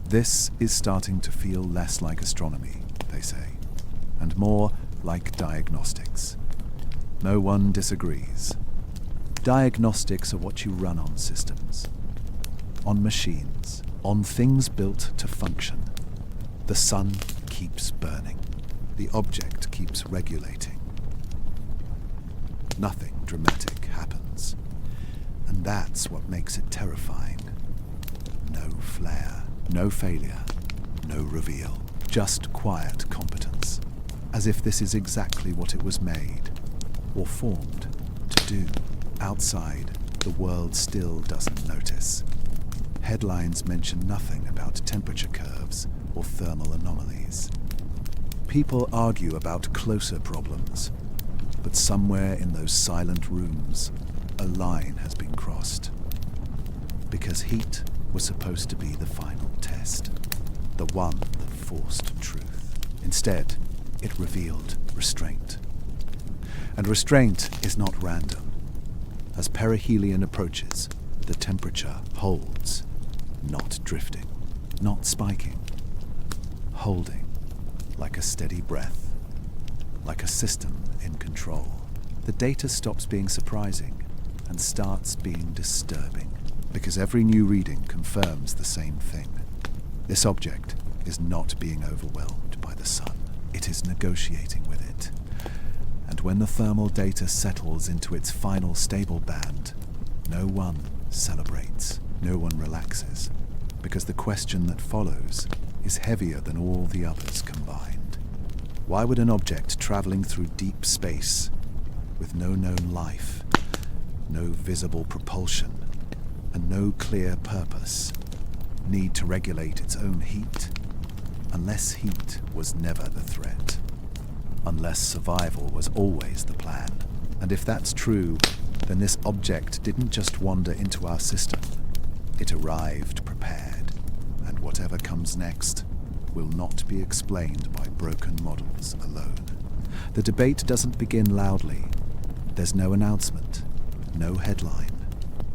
This is starting to feel less like astronomy, they say, and more like diagnostics. No one disagrees. Diagnostics are what you run on systems, on machines, on things built to function. The sun keeps burning. The object keeps regulating. Nothing dramatic happens. And that's what makes it terrifying. No flare, no failure, no reveal. Just quiet competence. As if this is exactly what it was made, or formed, to do. Outside, the world still doesn't notice. Headlines mention nothing about temperature curves or thermal anomalies. People argue about closer problems, but somewhere in those silent rooms, a line has been crossed. Because heat was supposed to be the final test, the one that forced truth. Instead, it revealed restraint. And restraint is not random. As perihelion approaches, the temperature holds, not drifting, not spiking, holding, like a steady breath, like a system in control. The data stops being surprising and starts being disturbing, because every new reading confirms the same thing. This object is not being overwhelmed by the sun. It is negotiating with it. And when the thermal data settles into its final stable band, no one celebrates, no one relaxes, because the question that follows is heavier than all the others combined. Why would an object traveling through deep space, with no known life, no visible propulsion, and no clear purpose, need to regulate its own heat, unless heat was never the threat? Unless survival was always the plan. And if that's true, then this object didn't just wander into our system. It arrived prepared, and whatever comes next will not be explained by broken models alone. The debate doesn't begin loudly. There's no announcement, no headline,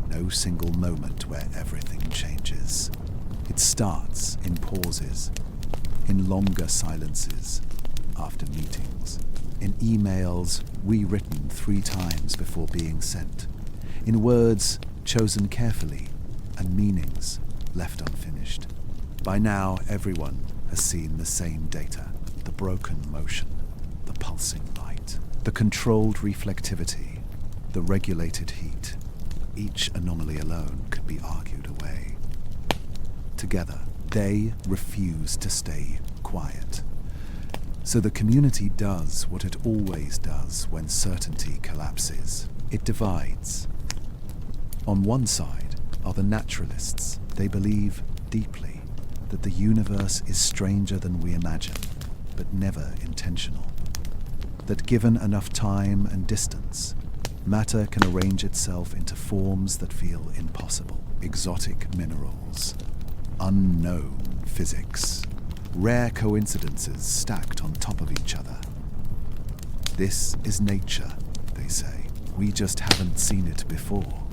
no single moment where everything changes. It starts in pauses, in longer silences after meetings, in emails rewritten 3 times before being sent, in words chosen carefully and meanings left unfinished. By now, everyone has seen the same data: the broken motion, the pulsing light, the controlled reflectivity, the regulated heat. Each anomaly alone could be argued away. Together, they refuse to stay quiet. So the community does what it always does when certainty collapses. It divides. On one side are the naturalists. They believe deeply that the universe is stranger than we imagine, but never intentional. That given enough time and distance, matter can arrange itself into forms that feel impossible. Exotic minerals, unknown physics, rare coincidences stacked on top of each other. This is nature, they say. We just haven't seen it before.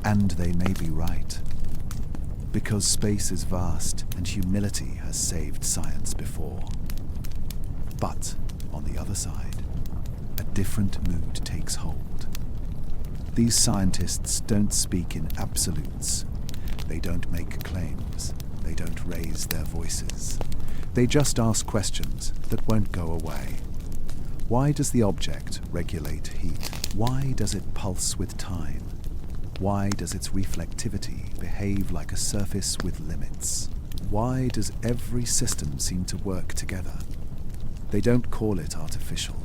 And they may be right. Because space is vast and humility has saved science before. But, on the other side, a different mood takes hold. These scientists don't speak in absolutes. They don't make claims. They don't raise their voices. They just ask questions that won't go away. Why does the object regulate heat? Why does it pulse with time? Why does its reflectivity behave like a surface with limits? Why does every system seem to work together? They don't call it artificial,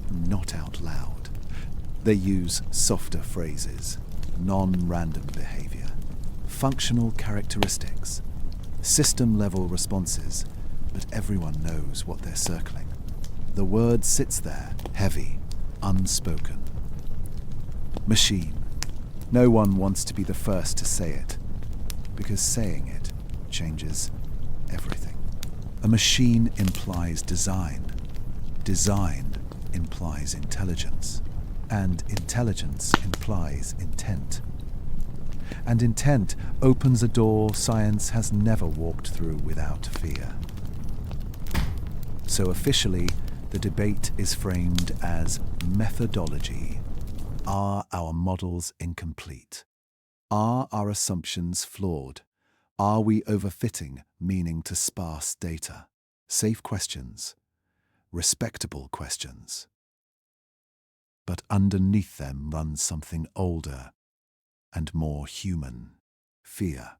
not out loud. They use softer phrases, non-random behavior, functional characteristics, system-level responses, but everyone knows what they're circling. The word sits there, heavy, unspoken. Machine. No one wants to be the first to say it, because saying it changes everything. A machine implies design. Design implies intelligence. And intelligence implies intent. And intent opens a door science has never walked through without fear. So officially, the debate is framed as methodology. Are our models incomplete? Are our assumptions flawed? Are we overfitting meaning to sparse data? Safe questions, respectable questions. But underneath them runs something older and more human. Fear.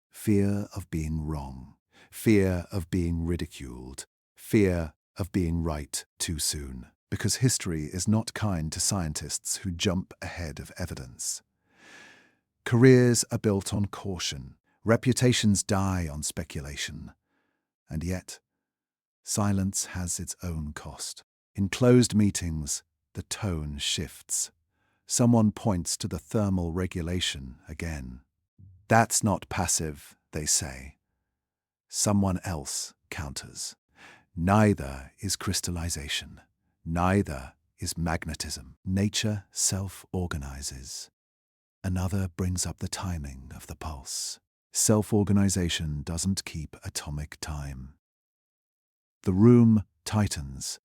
Fear of being wrong. Fear of being ridiculed. Fear of being right too soon. Because history is not kind to scientists who jump ahead of evidence. Careers are built on caution. Reputations die on speculation. And yet, silence has its own cost. In closed meetings, the tone shifts. Someone points to the thermal regulation again. That's not passive, they say. Someone else counters. Neither is crystallization. Neither is magnetism. Nature self-organizes. Another brings up the timing of the pulse. Self-organization doesn't keep atomic time. The room tightens.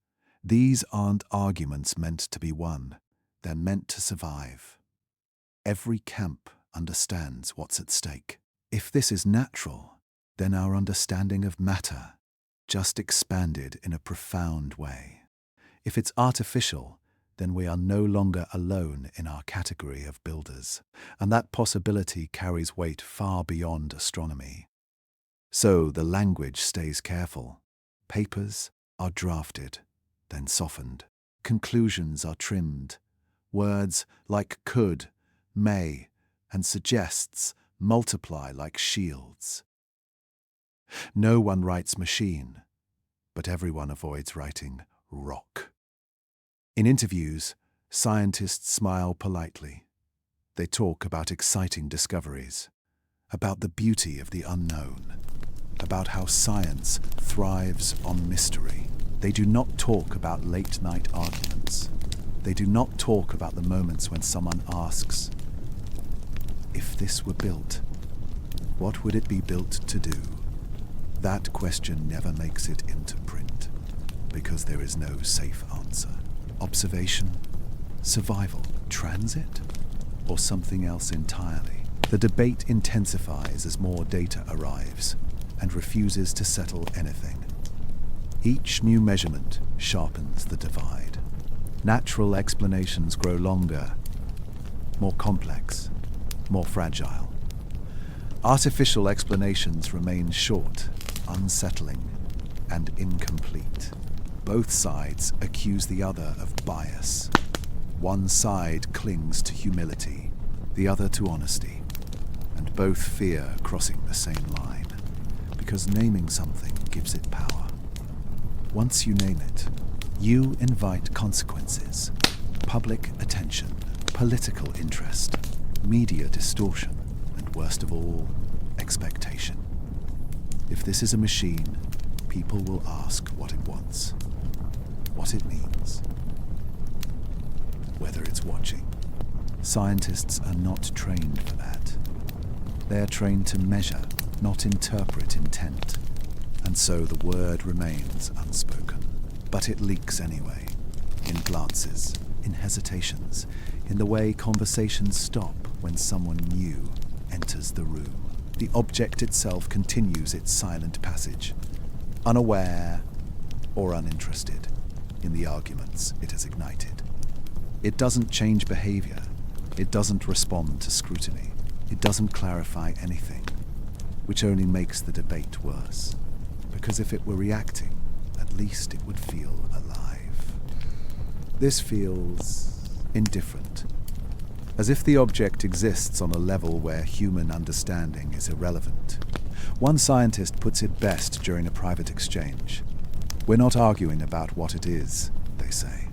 These aren't arguments meant to be won. They're meant to survive. Every camp understands what's at stake. If this is natural, then our understanding of matter just expanded in a profound way. If it's artificial, then we are no longer alone in our category of builders, and that possibility carries weight far beyond astronomy. So the language stays careful. Papers are drafted, then softened. Conclusions are trimmed. Words like could, may, and suggests multiply like shields. No one writes machine, but everyone avoids writing rock. In interviews, scientists smile politely. They talk about exciting discoveries, about the beauty of the unknown, about how science thrives on mystery. They do not talk about late-night arguments. They do not talk about the moments when someone asks, if this were built, what would it be built to do? That question never makes it into print, because there is no safe answer. Observation, survival, transit, or something else entirely? The debate intensifies as more data arrives and refuses to settle anything. Each new measurement sharpens the divide. Natural explanations grow longer, more complex, more fragile. Artificial explanations remain short, unsettling, and incomplete. Both sides accuse the other of bias. One side clings to humility, the other to honesty, and both fear crossing the same line, because naming something gives it power. Once you name it, you invite consequences, public attention, political interest, media distortion, and worst of all, expectation. If this is a machine, people will ask what it wants, what it means, whether it's watching. Scientists are not trained for that. They are trained to measure, not interpret intent. And so the word remains unspoken. But it leaks anyway, in glances, in hesitations, in the way conversations stop when someone new enters the room. The object itself continues its silent passage, unaware or uninterested in the arguments it has ignited. It doesn't change behavior. It doesn't respond to scrutiny. It doesn't clarify anything, which only makes the debate worse. Because if it were reacting, at least it would feel alive. This feels indifferent, as if the object exists on a level where human understanding is irrelevant. One scientist puts it best during a private exchange. We're not arguing about what it is, they say.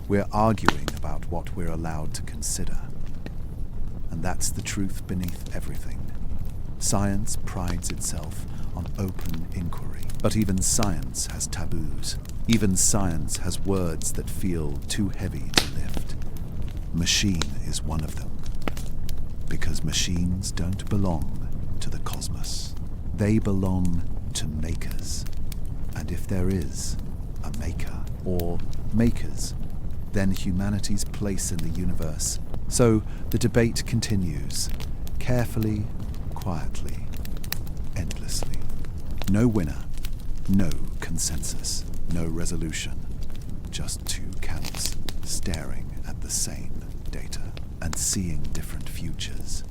We're arguing about what we're allowed to consider. And that's the truth beneath everything. Science prides itself on open inquiry. But even science has taboos. Even science has words that feel too heavy to lift. Machine is one of them. Because machines don't belong to the cosmos. They belong to makers. And if there is a maker, or makers, then humanity's place in the universe. So the debate continues, carefully, quietly, endlessly. No winner, no consensus, no resolution. Just two camps staring at the same data and seeing different futures.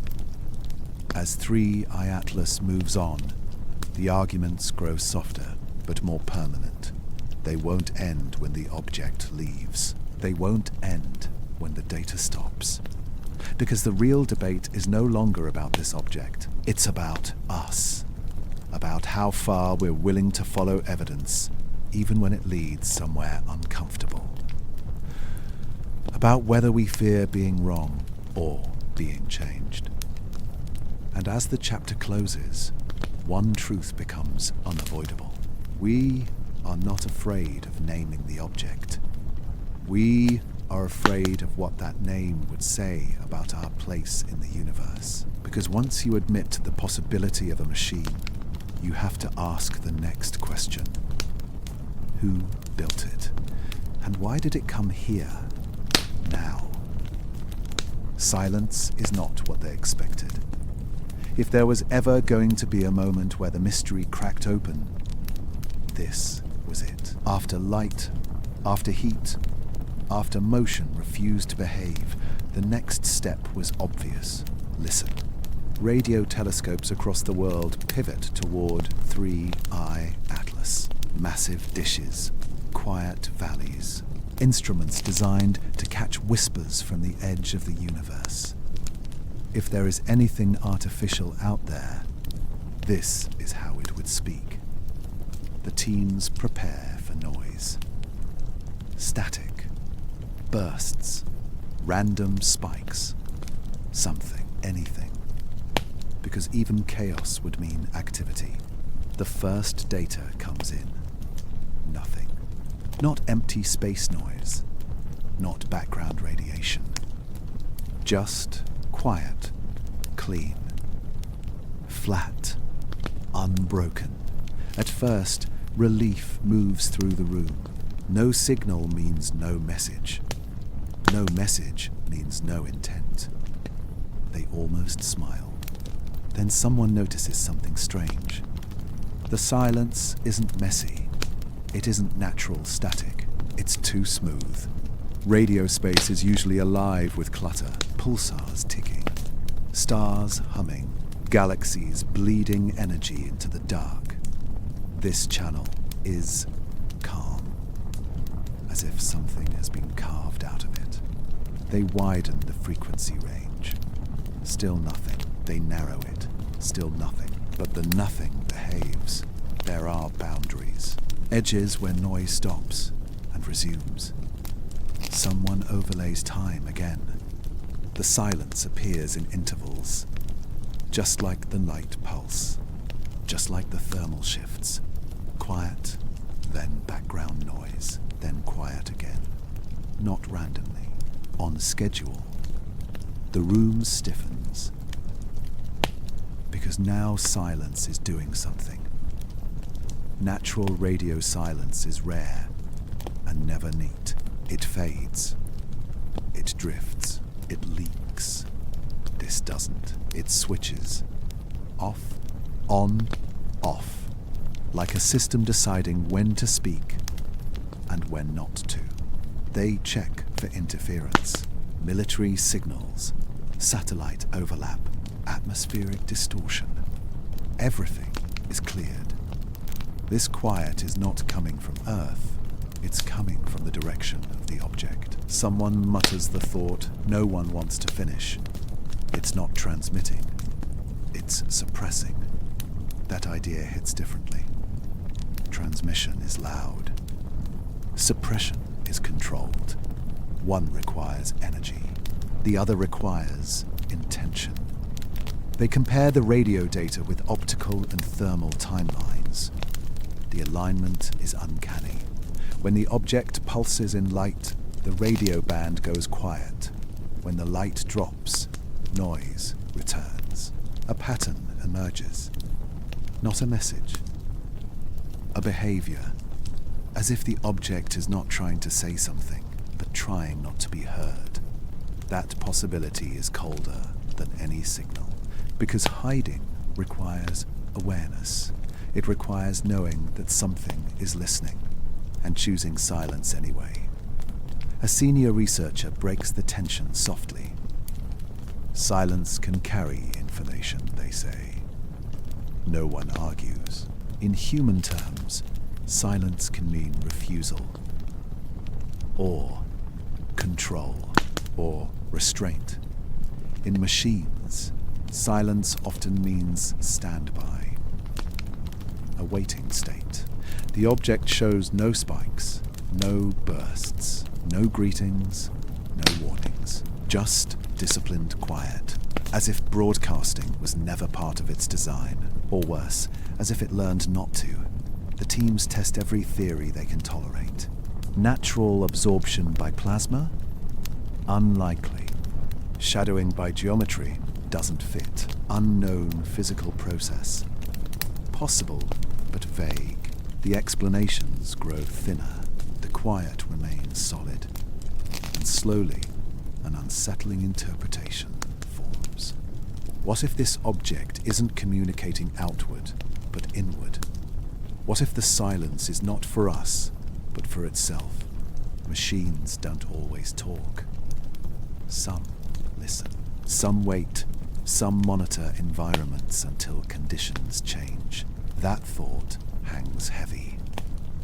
As 3i Atlas moves on, the arguments grow softer but more permanent. They won't end when the object leaves. They won't end when the data stops. Because the real debate is no longer about this object. It's about us. About how far we're willing to follow evidence, even when it leads somewhere uncomfortable. About whether we fear being wrong or being changed. And as the chapter closes, one truth becomes unavoidable. We are not afraid of naming the object. We are afraid of what that name would say about our place in the universe. Because once you admit the possibility of a machine, you have to ask the next question. Who built it? And why did it come here, now? Silence is not what they expected. If there was ever going to be a moment where the mystery cracked open, this was it. After light, after heat, after motion refused to behave, the next step was obvious. Listen. Radio telescopes across the world pivot toward 3i Atlas. Massive dishes, quiet valleys, instruments designed to catch whispers from the edge of the universe. If there is anything artificial out there, this is how it would speak. The teams prepare for noise. Static, bursts, random spikes, something, anything. Because even chaos would mean activity. The first data comes in. Nothing. Not empty space noise, not background radiation. Just quiet, clean, flat, unbroken. At first, relief moves through the room. No signal means no message. No message means no intent. They almost smile. Then someone notices something strange. The silence isn't messy. It isn't natural static. It's too smooth. Radio space is usually alive with clutter, pulsars ticking, stars humming, galaxies bleeding energy into the dark. This channel is calm, as if something has been carved out of it. They widen the frequency range. Still nothing. They narrow it. Still nothing. But the nothing behaves. There are boundaries. Edges where noise stops and resumes. Someone overlays time again. The silence appears in intervals. Just like the light pulse. Just like the thermal shifts. Quiet, then background noise, then quiet again. Not randomly. On schedule. The room stiffens. Because now silence is doing something. Natural radio silence is rare and never neat. It fades. It drifts. It leaks. This doesn't. It switches. Off, on, off. Like a system deciding when to speak and when not to. They check for interference, military signals, satellite overlap, atmospheric distortion. Everything is cleared. This quiet is not coming from Earth. It's coming from the direction of the object. Someone mutters the thought no one wants to finish. It's not transmitting. It's suppressing. That idea hits differently. Transmission is loud. Suppression is controlled. One requires energy. The other requires intention. They compare the radio data with optical and thermal timelines. The alignment is uncanny. When the object pulses in light, the radio band goes quiet. When the light drops, noise returns. A pattern emerges. Not a message. A behavior. As if the object is not trying to say something, but trying not to be heard. That possibility is colder than any signal. Because hiding requires awareness. It requires knowing that something is listening and choosing silence anyway. A senior researcher breaks the tension softly. Silence can carry information, they say. No one argues. In human terms, silence can mean refusal, or control, or restraint. In machines, silence often means standby, a waiting state. The object shows no spikes, no bursts, no greetings, no warnings. Just disciplined quiet, as if broadcasting was never part of its design, or worse, as if it learned not to. The teams test every theory they can tolerate. Natural absorption by plasma? Unlikely. Shadowing by geometry? Doesn't fit. Unknown physical process. Possible, but vague. The explanations grow thinner. The quiet remains solid. And slowly, an unsettling interpretation forms. What if this object isn't communicating outward, but inward? What if the silence is not for us, but for itself? Machines don't always talk. Some listen. Some wait. Some monitor environments until conditions change. That thought hangs heavy.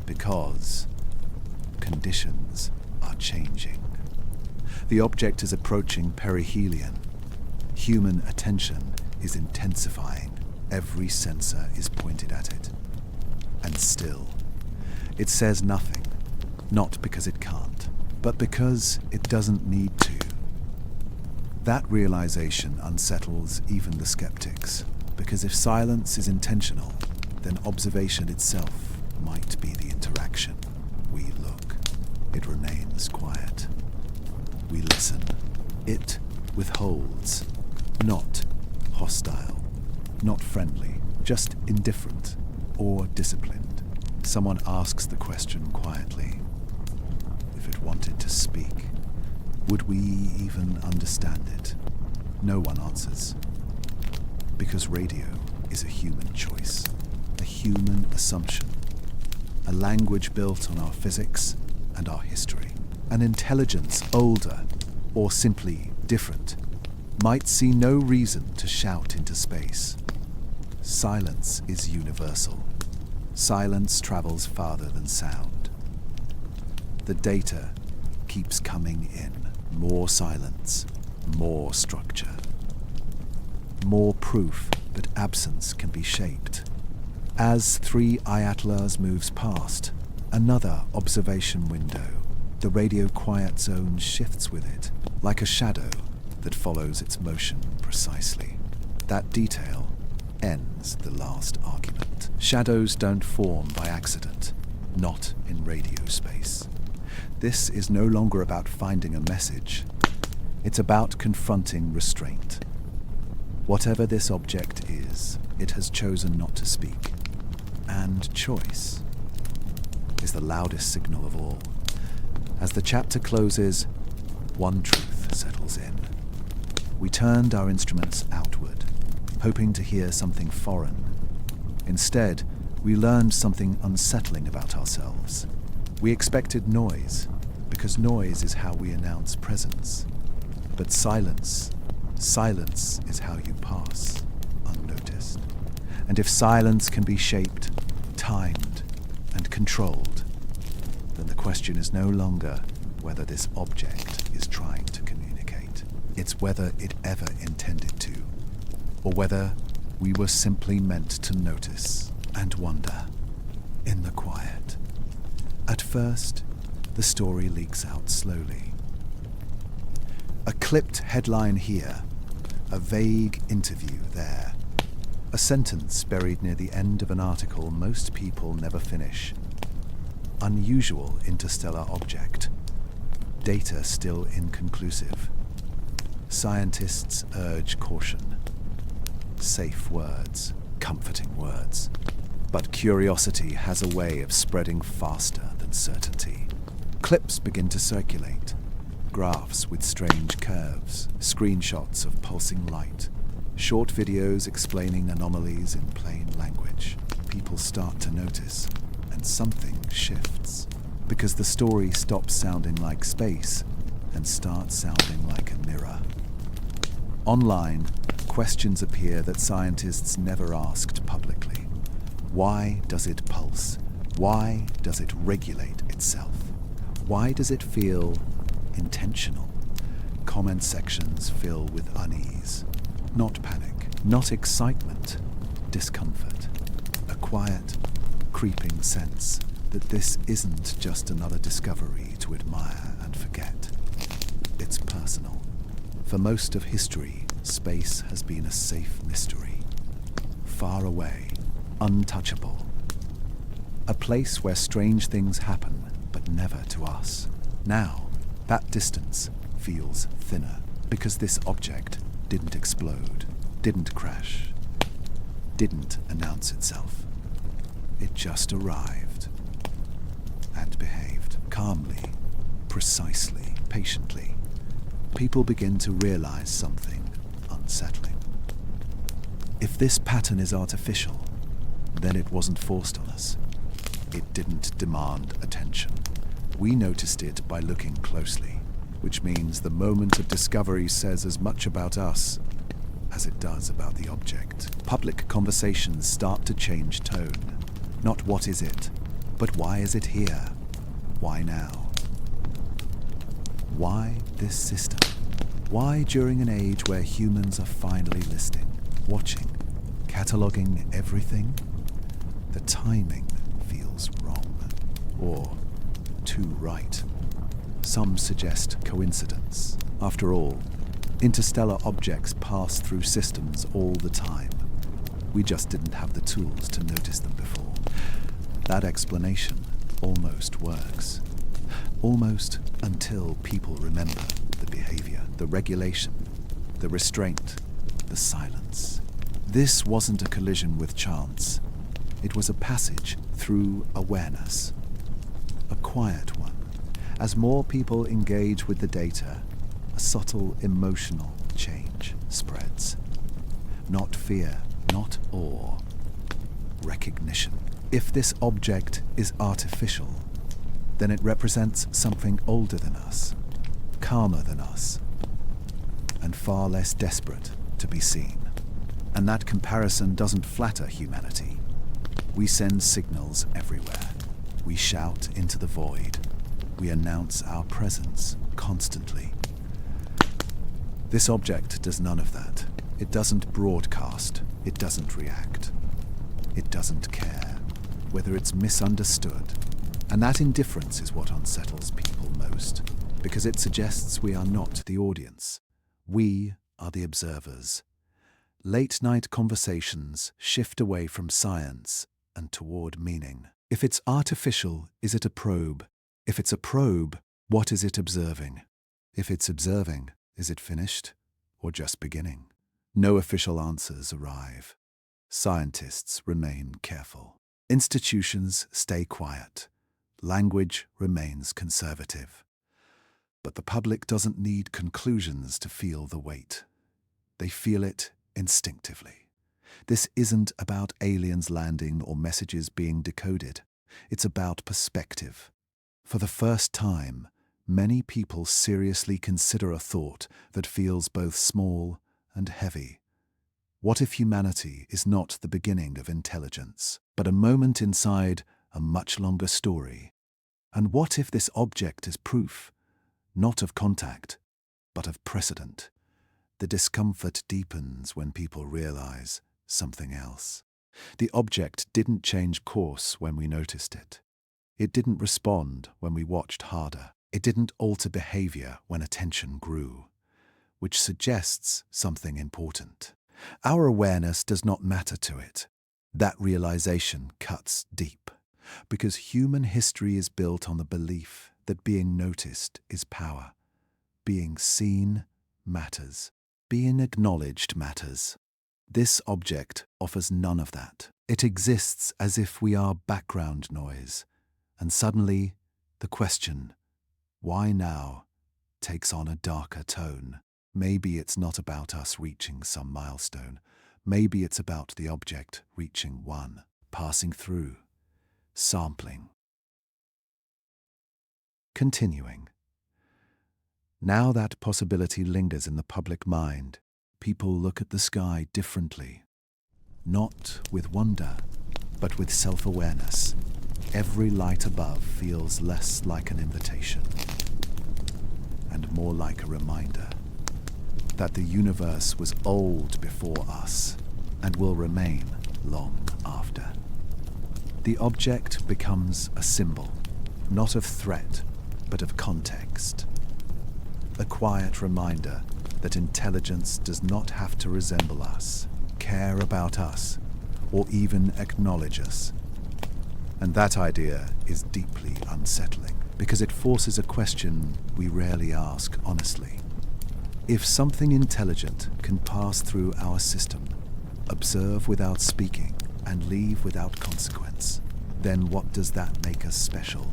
Because conditions are changing. The object is approaching perihelion. Human attention is intensifying. Every sensor is pointed at it. And still, it says nothing. Not because it can't, but because it doesn't need to. That realization unsettles even the skeptics, because if silence is intentional, then observation itself might be the interaction. We look. It withholds, not hostile, not friendly, just indifferent or disciplined. Someone asks the question quietly. If it wanted to speak, would we even understand it? No one answers. Because radio is a human choice, a human assumption, a language built on our physics and our history. An intelligence older or simply different might see no reason to shout into space. Silence is universal. Silence travels farther than sound. The data keeps coming in. More silence, more structure. More proof that absence can be shaped. As 3 Ayatollahs moves past, another observation window, the radio quiet zone shifts with it, like a shadow that follows its motion precisely. That detail ends the last argument. Shadows don't form by accident, not in radio space. This is no longer about finding a message. It's about confronting restraint. Whatever this object is, it has chosen not to speak. And choice is the loudest signal of all. As the chapter closes, one truth settles in. We turned our instruments outward, hoping to hear something foreign. Instead, we learned something unsettling about ourselves. We expected noise, because noise is how we announce presence. But silence is how you pass, unnoticed. And if silence can be shaped, timed, and controlled, then the question is no longer whether this object is trying to communicate. It's whether it ever intended to, or whether we were simply meant to notice and wonder in the quiet. At first, the story leaks out slowly. A clipped headline here, a vague interview there, a sentence buried near the end of an article most people never finish. Unusual interstellar object. Data still inconclusive. Scientists urge caution. Safe words, comforting words. But curiosity has a way of spreading faster than certainty. Clips begin to circulate. Graphs with strange curves, screenshots of pulsing light, short videos explaining anomalies in plain language. People start to notice, and something shifts. Because the story stops sounding like space and starts sounding like a mirror. Online, questions appear that scientists never asked publicly. Why does it pulse? Why does it regulate itself? Why does it feel intentional? Comment sections fill with unease. Not panic, not excitement, discomfort. A quiet, creeping sense that this isn't just another discovery to admire and forget. It's personal. For most of history, space has been a safe mystery. Far away, untouchable. A place where strange things happen, but never to us. Now, that distance feels thinner, because this object didn't explode, didn't crash, didn't announce itself. It just arrived and behaved calmly, precisely, patiently. People begin to realize something unsettling. If this pattern is artificial, then it wasn't forced on us. It didn't demand attention. We noticed it by looking closely, which means the moment of discovery says as much about us as it does about the object. Public conversations start to change tone. Not what is it, but why is it here? Why now? Why this system? Why during an age where humans are finally listening, watching, cataloging everything? The timing feels wrong, or too right. Some suggest coincidence. After all, interstellar objects pass through systems all the time. We just didn't have the tools to notice them before. That explanation almost works. Almost until people remember the behavior, the regulation, the restraint, the silence. This wasn't a collision with chance. It was a passage through awareness. A quiet one. As more people engage with the data, a subtle emotional change spreads. Not fear, not awe. Recognition. If this object is artificial, then it represents something older than us, calmer than us, and far less desperate to be seen. And that comparison doesn't flatter humanity. We send signals everywhere. We shout into the void. We announce our presence constantly. This object does none of that. It doesn't broadcast. It doesn't react. It doesn't care whether it's misunderstood. And that indifference is what unsettles people most, because it suggests we are not the audience. We are the observers. Late-night conversations shift away from science and toward meaning. If it's artificial, is it a probe? If it's a probe, what is it observing? If it's observing, is it finished or just beginning? No official answers arrive. Scientists remain careful. Institutions stay quiet. Language remains conservative. But the public doesn't need conclusions to feel the weight. They feel it instinctively. This isn't about aliens landing or messages being decoded. It's about perspective. For the first time, many people seriously consider a thought that feels both small and heavy. What if humanity is not the beginning of intelligence, but a moment inside a much longer story? And what if this object is proof, not of contact, but of precedent? The discomfort deepens when people realize something else. The object didn't change course when we noticed it. It didn't respond when we watched harder. It didn't alter behavior when attention grew, which suggests something important. Our awareness does not matter to it. That realization cuts deep, because human history is built on the belief that being noticed is power. Being seen matters. Being acknowledged matters. This object offers none of that. It exists as if we are background noise, and suddenly the question, why now, takes on a darker tone. Maybe it's not about us reaching some milestone. Maybe it's about the object reaching one, passing through, sampling. Continuing. Now that possibility lingers in the public mind, people look at the sky differently. Not with wonder, but with self-awareness. Every light above feels less like an invitation and more like a reminder that the universe was old before us and will remain long after. The object becomes a symbol, not of threat, but of context. A quiet reminder that intelligence does not have to resemble us, care about us, or even acknowledge us. And that idea is deeply unsettling, because it forces a question we rarely ask honestly. If something intelligent can pass through our system, observe without speaking, and leave without consequence, then what does that make us special?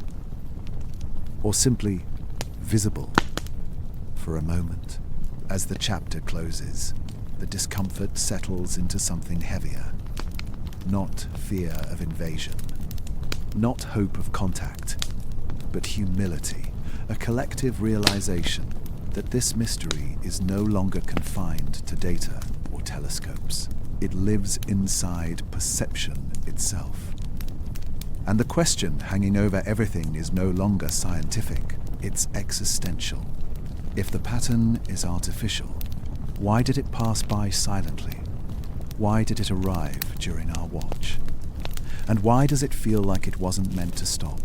Or simply visible? For a moment, as the chapter closes, the discomfort settles into something heavier. Not fear of invasion, not hope of contact, but humility, a collective realization that this mystery is no longer confined to data or telescopes. It lives inside perception itself. And the question hanging over everything is no longer scientific, it's existential. If the pattern is artificial, why did it pass by silently? Why did it arrive during our watch? And why does it feel like it wasn't meant to stop,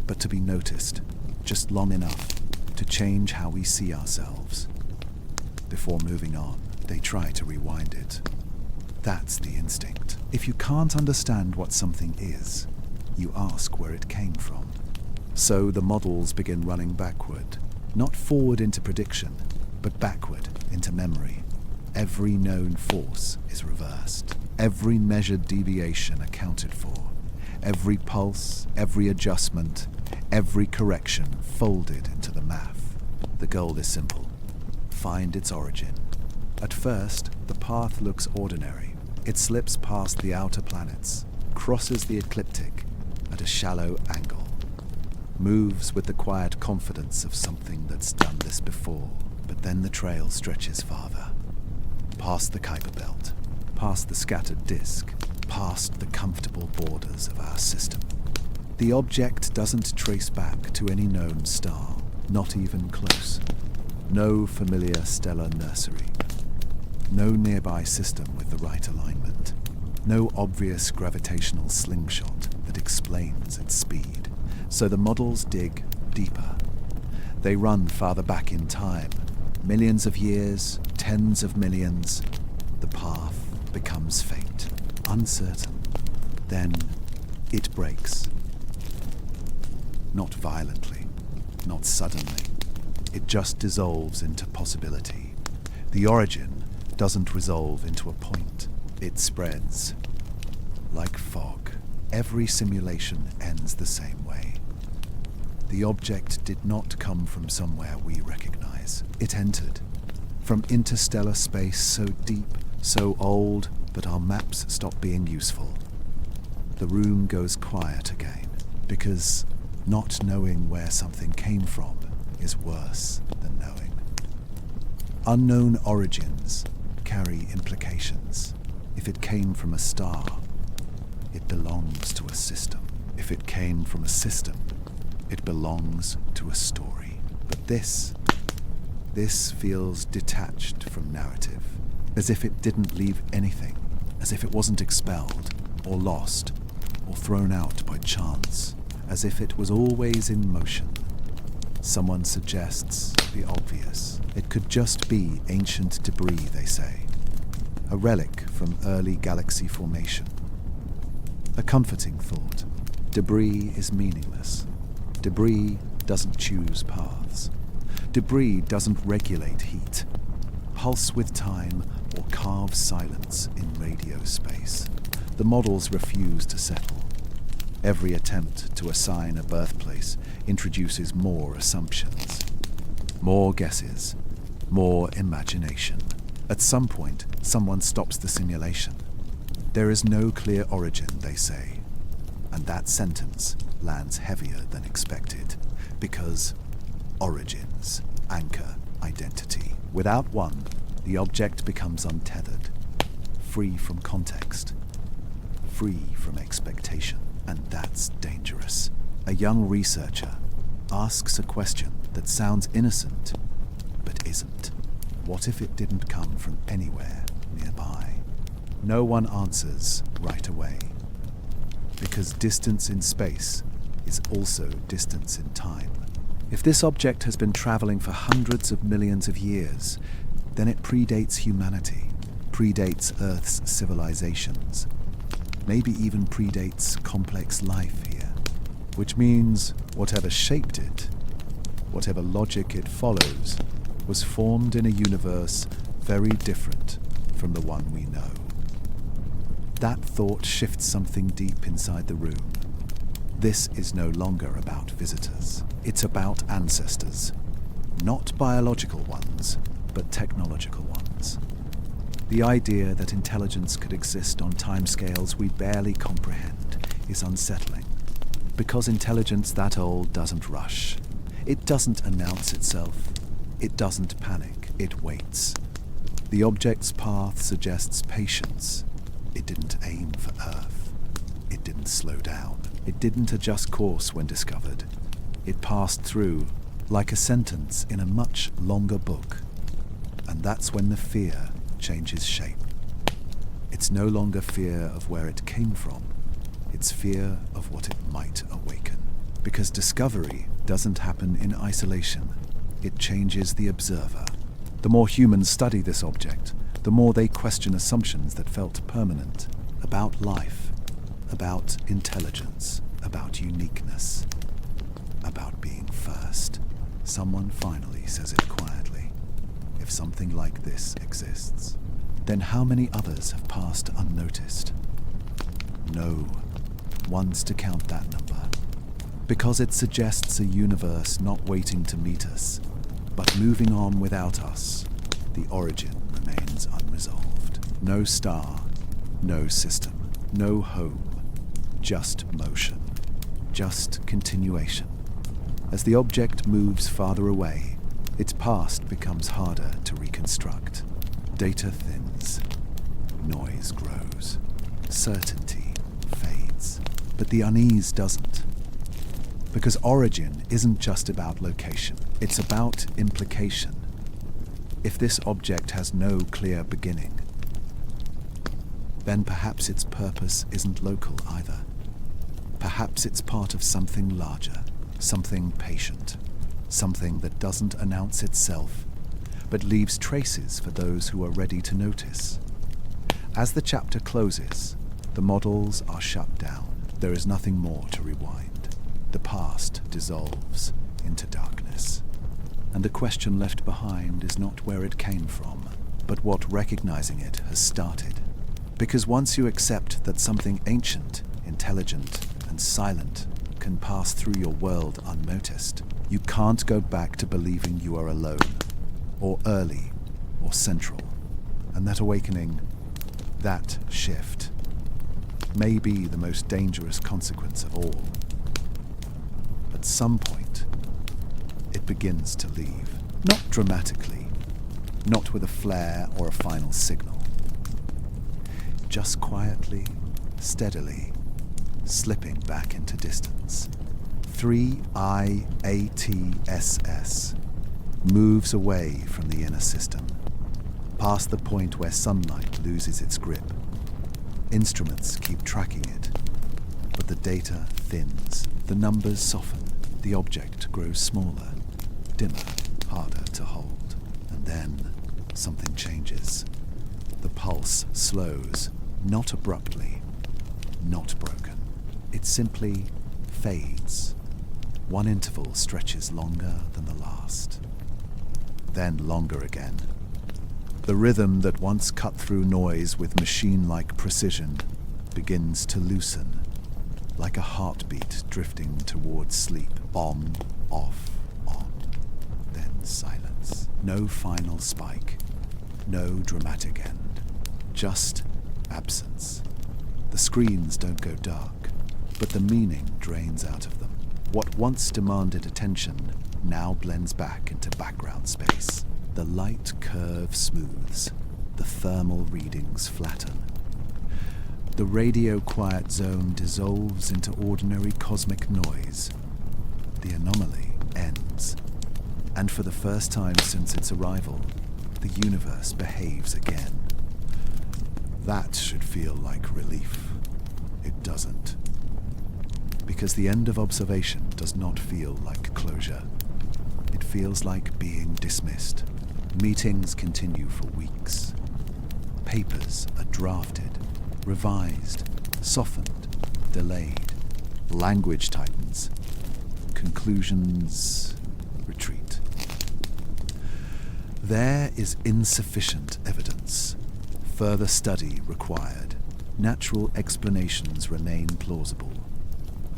but to be noticed, just long enough to change how we see ourselves? Before moving on, they try to rewind it. That's the instinct. If you can't understand what something is, you ask where it came from. So the models begin running backward, Not forward into prediction, but backward into memory. Every known force is reversed. Every measured deviation accounted for. Every pulse, every adjustment, every correction folded into the math. The goal is simple. Find its origin. At first, the path looks ordinary. It slips past the outer planets, crosses the ecliptic at a shallow angle, moves with the quiet confidence of something that's done this before. But then the trail stretches farther, past the Kuiper Belt, past the scattered disk, past the comfortable borders of our system. The object doesn't trace back to any known star, not even close. No familiar stellar nursery. No nearby system with the right alignment. No obvious gravitational slingshot that explains its speed. So the models dig deeper. They run farther back in time. Millions of years, tens of millions. The path becomes faint, uncertain. Then it breaks. Not violently, not suddenly. It just dissolves into possibility. The origin doesn't resolve into a point. It spreads. Like fog, every simulation ends the same way. The object did not come from somewhere we recognize. It entered from interstellar space so deep, so old, that our maps stop being useful. The room goes quiet again, because not knowing where something came from is worse than knowing. Unknown origins carry implications. If it came from a star, it belongs to a system. If it came from a system, it belongs to a story. But this feels detached from narrative, as if it didn't leave anything, as if it wasn't expelled, or lost, or thrown out by chance, as if it was always in motion. Someone suggests the obvious. It could just be ancient debris, they say. A relic from early galaxy formation. A comforting thought. Debris is meaningless. Debris doesn't choose paths. Debris doesn't regulate heat, pulse with time, or carve silence in radio space. The models refuse to settle. Every attempt to assign a birthplace introduces more assumptions, more guesses, more imagination. At some point, someone stops the simulation. There is no clear origin, they say, and that sentence lands heavier than expected, because origins anchor identity. Without one, the object becomes untethered, free from context, free from expectation, and that's dangerous. A young researcher asks a question that sounds innocent, but isn't. What if it didn't come from anywhere nearby? No one answers right away, because distance in space is also distance in time. If this object has been traveling for hundreds of millions of years, then it predates humanity, predates Earth's civilizations, maybe even predates complex life here, which means whatever shaped it, whatever logic it follows, was formed in a universe very different from the one we know. That thought shifts something deep inside the room. This is no longer about visitors. It's about ancestors. Not biological ones, but technological ones. The idea that intelligence could exist on timescales we barely comprehend is unsettling. Because intelligence that old doesn't rush. It doesn't announce itself. It doesn't panic. It waits. The object's path suggests patience. It didn't aim for Earth. It didn't slow down. It didn't adjust course when discovered. It passed through like a sentence in a much longer book. And that's when the fear changes shape. It's no longer fear of where it came from. It's fear of what it might awaken. Because discovery doesn't happen in isolation. It changes the observer. The more humans study this object, the more they question assumptions that felt permanent about life, about intelligence, about uniqueness, about being first, Someone finally says it quietly. If something like this exists, then how many others have passed unnoticed? No one's to count that number, because it suggests a universe not waiting to meet us, but moving on without us. The origin remains unresolved. No star, no system, no home, just motion, just continuation. As the object moves farther away, its past becomes harder to reconstruct. Data thins, noise grows, certainty fades, but the unease doesn't. Because origin isn't just about location, it's about implication. If this object has no clear beginning, then perhaps its purpose isn't local either. Perhaps it's part of something larger, something patient, something that doesn't announce itself, but leaves traces for those who are ready to notice. As the chapter closes, the models are shut down. There is nothing more to rewind. The past dissolves into darkness. And the question left behind is not where it came from, but what recognizing it has started. Because once you accept that something ancient, intelligent, and silent can pass through your world unnoticed, you can't go back to believing you are alone, or early, or central. And that awakening, that shift, may be the most dangerous consequence of all. At some point, it begins to leave. Not dramatically, not with a flare or a final signal. Just quietly, steadily, slipping back into distance. 3IATSS moves away from the inner system, past the point where sunlight loses its grip. Instruments keep tracking it, but the data thins, the numbers soften, the object grows smaller, dimmer, harder to hold. And then something changes. The pulse slows, not abruptly, not broken. It simply fades. One interval stretches longer than the last, then longer again. The rhythm that once cut through noise with machine-like precision begins to loosen, like a heartbeat drifting towards sleep. On, off, on. Then silence. No final spike. No dramatic end. Just absence. The screens don't go dark, but the meaning drains out of them. What once demanded attention now blends back into background space. The light curve smooths. The thermal readings flatten. The radio quiet zone dissolves into ordinary cosmic noise. The anomaly ends. And for the first time since its arrival, the universe behaves again. That should feel like relief. It doesn't. Because the end of observation does not feel like closure. It feels like being dismissed. Meetings continue for weeks. Papers are drafted, revised, softened, delayed. Language tightens. Conclusions retreat. There is insufficient evidence. Further study required. Natural explanations remain plausible.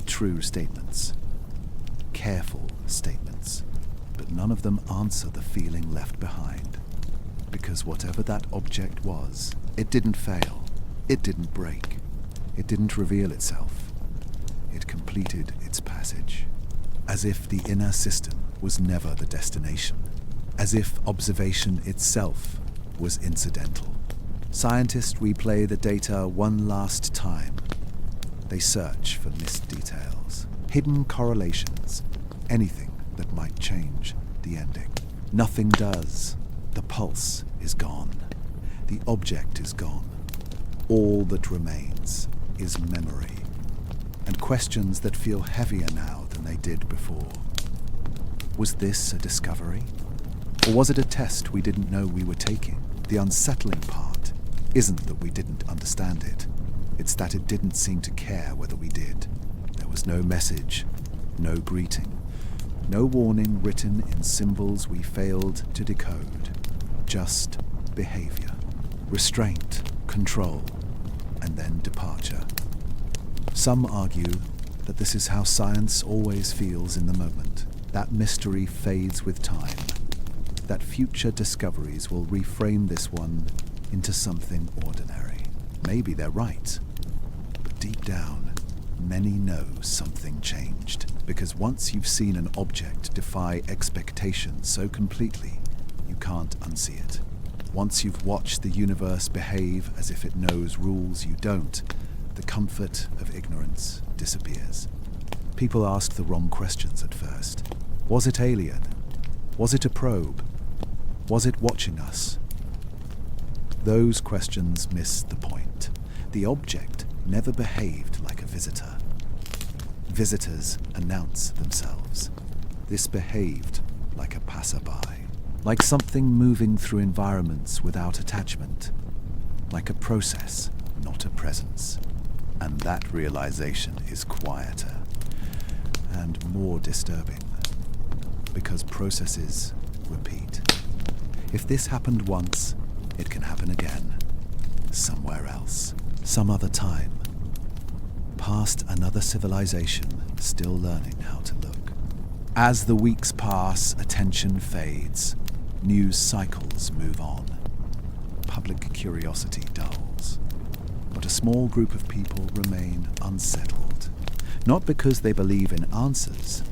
True statements. Careful statements. But none of them answer the feeling left behind. Because whatever that object was, it didn't fail. It didn't break. It didn't reveal itself. It completed its passage. As if the inner system was never the destination. As if observation itself was incidental. Scientists replay the data one last time. They search for missed details, hidden correlations, anything that might change the ending. Nothing does. The pulse is gone. The object is gone. All that remains is memory, and questions that feel heavier now than they did before. Was this a discovery? Or was it a test we didn't know we were taking? The unsettling part isn't that we didn't understand it. It's that it didn't seem to care whether we did. There was no message, no greeting, No warning written in symbols we failed to decode. Just behavior, restraint, control, and then departure. Some argue that this is how science always feels in the moment. That mystery fades with time. That future discoveries will reframe this one into something ordinary. Maybe they're right, but deep down, many know something changed. Because once you've seen an object defy expectation so completely, you can't unsee it. Once you've watched the universe behave as if it knows rules you don't, the comfort of ignorance disappears. People asked the wrong questions at first. Was it alien? Was it a probe? Was it watching us? Those questions missed the point. The object never behaved like a visitor. Visitors announce themselves. This behaved like a passerby, like something moving through environments without attachment, like a process, not a presence. And that realization is quieter and more disturbing, because processes repeat. If this happened once, it can happen again, somewhere else, some other time, past another civilization still learning how to look. As the weeks pass, attention fades, news cycles move on, public curiosity dulls. But a small group of people remain unsettled, not because they believe in answers,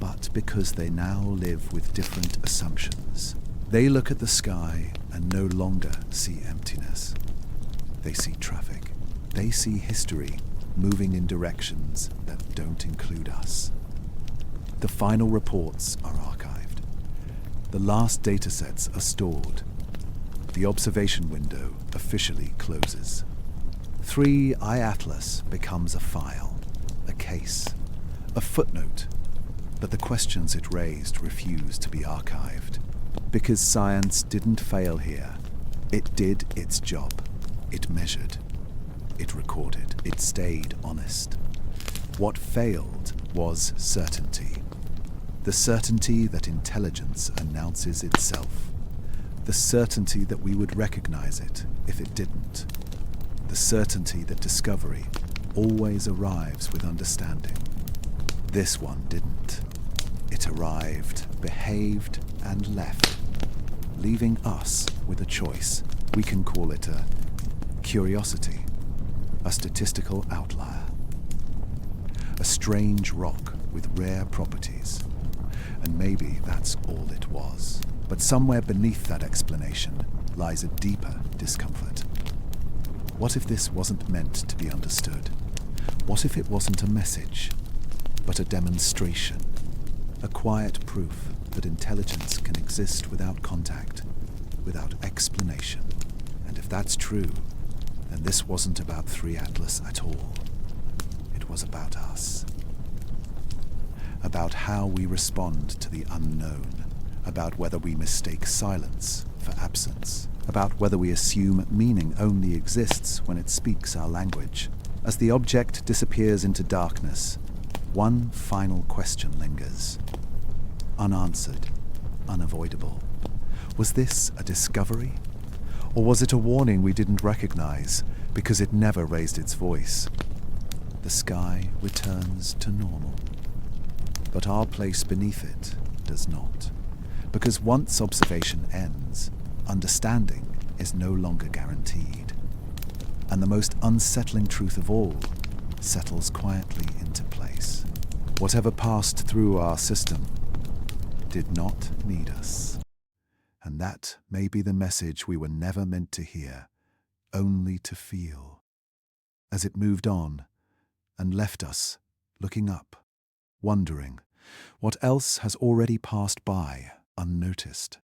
but because they now live with different assumptions. They look at the sky and no longer see emptiness. They see traffic. They see history moving in directions that don't include us. The final reports are archived. The last datasets are stored. The observation window officially closes. 3I Atlas becomes a file, a case, a footnote, but the questions it raised refuse to be archived. Because science didn't fail here. It did its job. It measured. It recorded. It stayed honest. What failed was certainty. The certainty that intelligence announces itself. The certainty that we would recognize it if it didn't. The certainty that discovery always arrives with understanding. This one didn't. It arrived, behaved, and left, leaving us with a choice. We can call it a curiosity, a statistical outlier, a strange rock with rare properties. And maybe that's all it was. But somewhere beneath that explanation lies a deeper discomfort. What if this wasn't meant to be understood? What if it wasn't a message, but a demonstration? A quiet proof that intelligence can exist without contact, without explanation. And if that's true, then this wasn't about 3 Atlas at all. It was about us. About how we respond to the unknown. About whether we mistake silence for absence. About whether we assume meaning only exists when it speaks our language. As the object disappears into darkness, one final question lingers. Unanswered, unavoidable. Was this a discovery? Or was it a warning we didn't recognize because it never raised its voice? The sky returns to normal, but our place beneath it does not. Because once observation ends, understanding is no longer guaranteed. And the most unsettling truth of all settles quietly into place. Whatever passed through our system did not need us. And that may be the message we were never meant to hear, only to feel. As it moved on and left us looking up, wondering what else has already passed by unnoticed.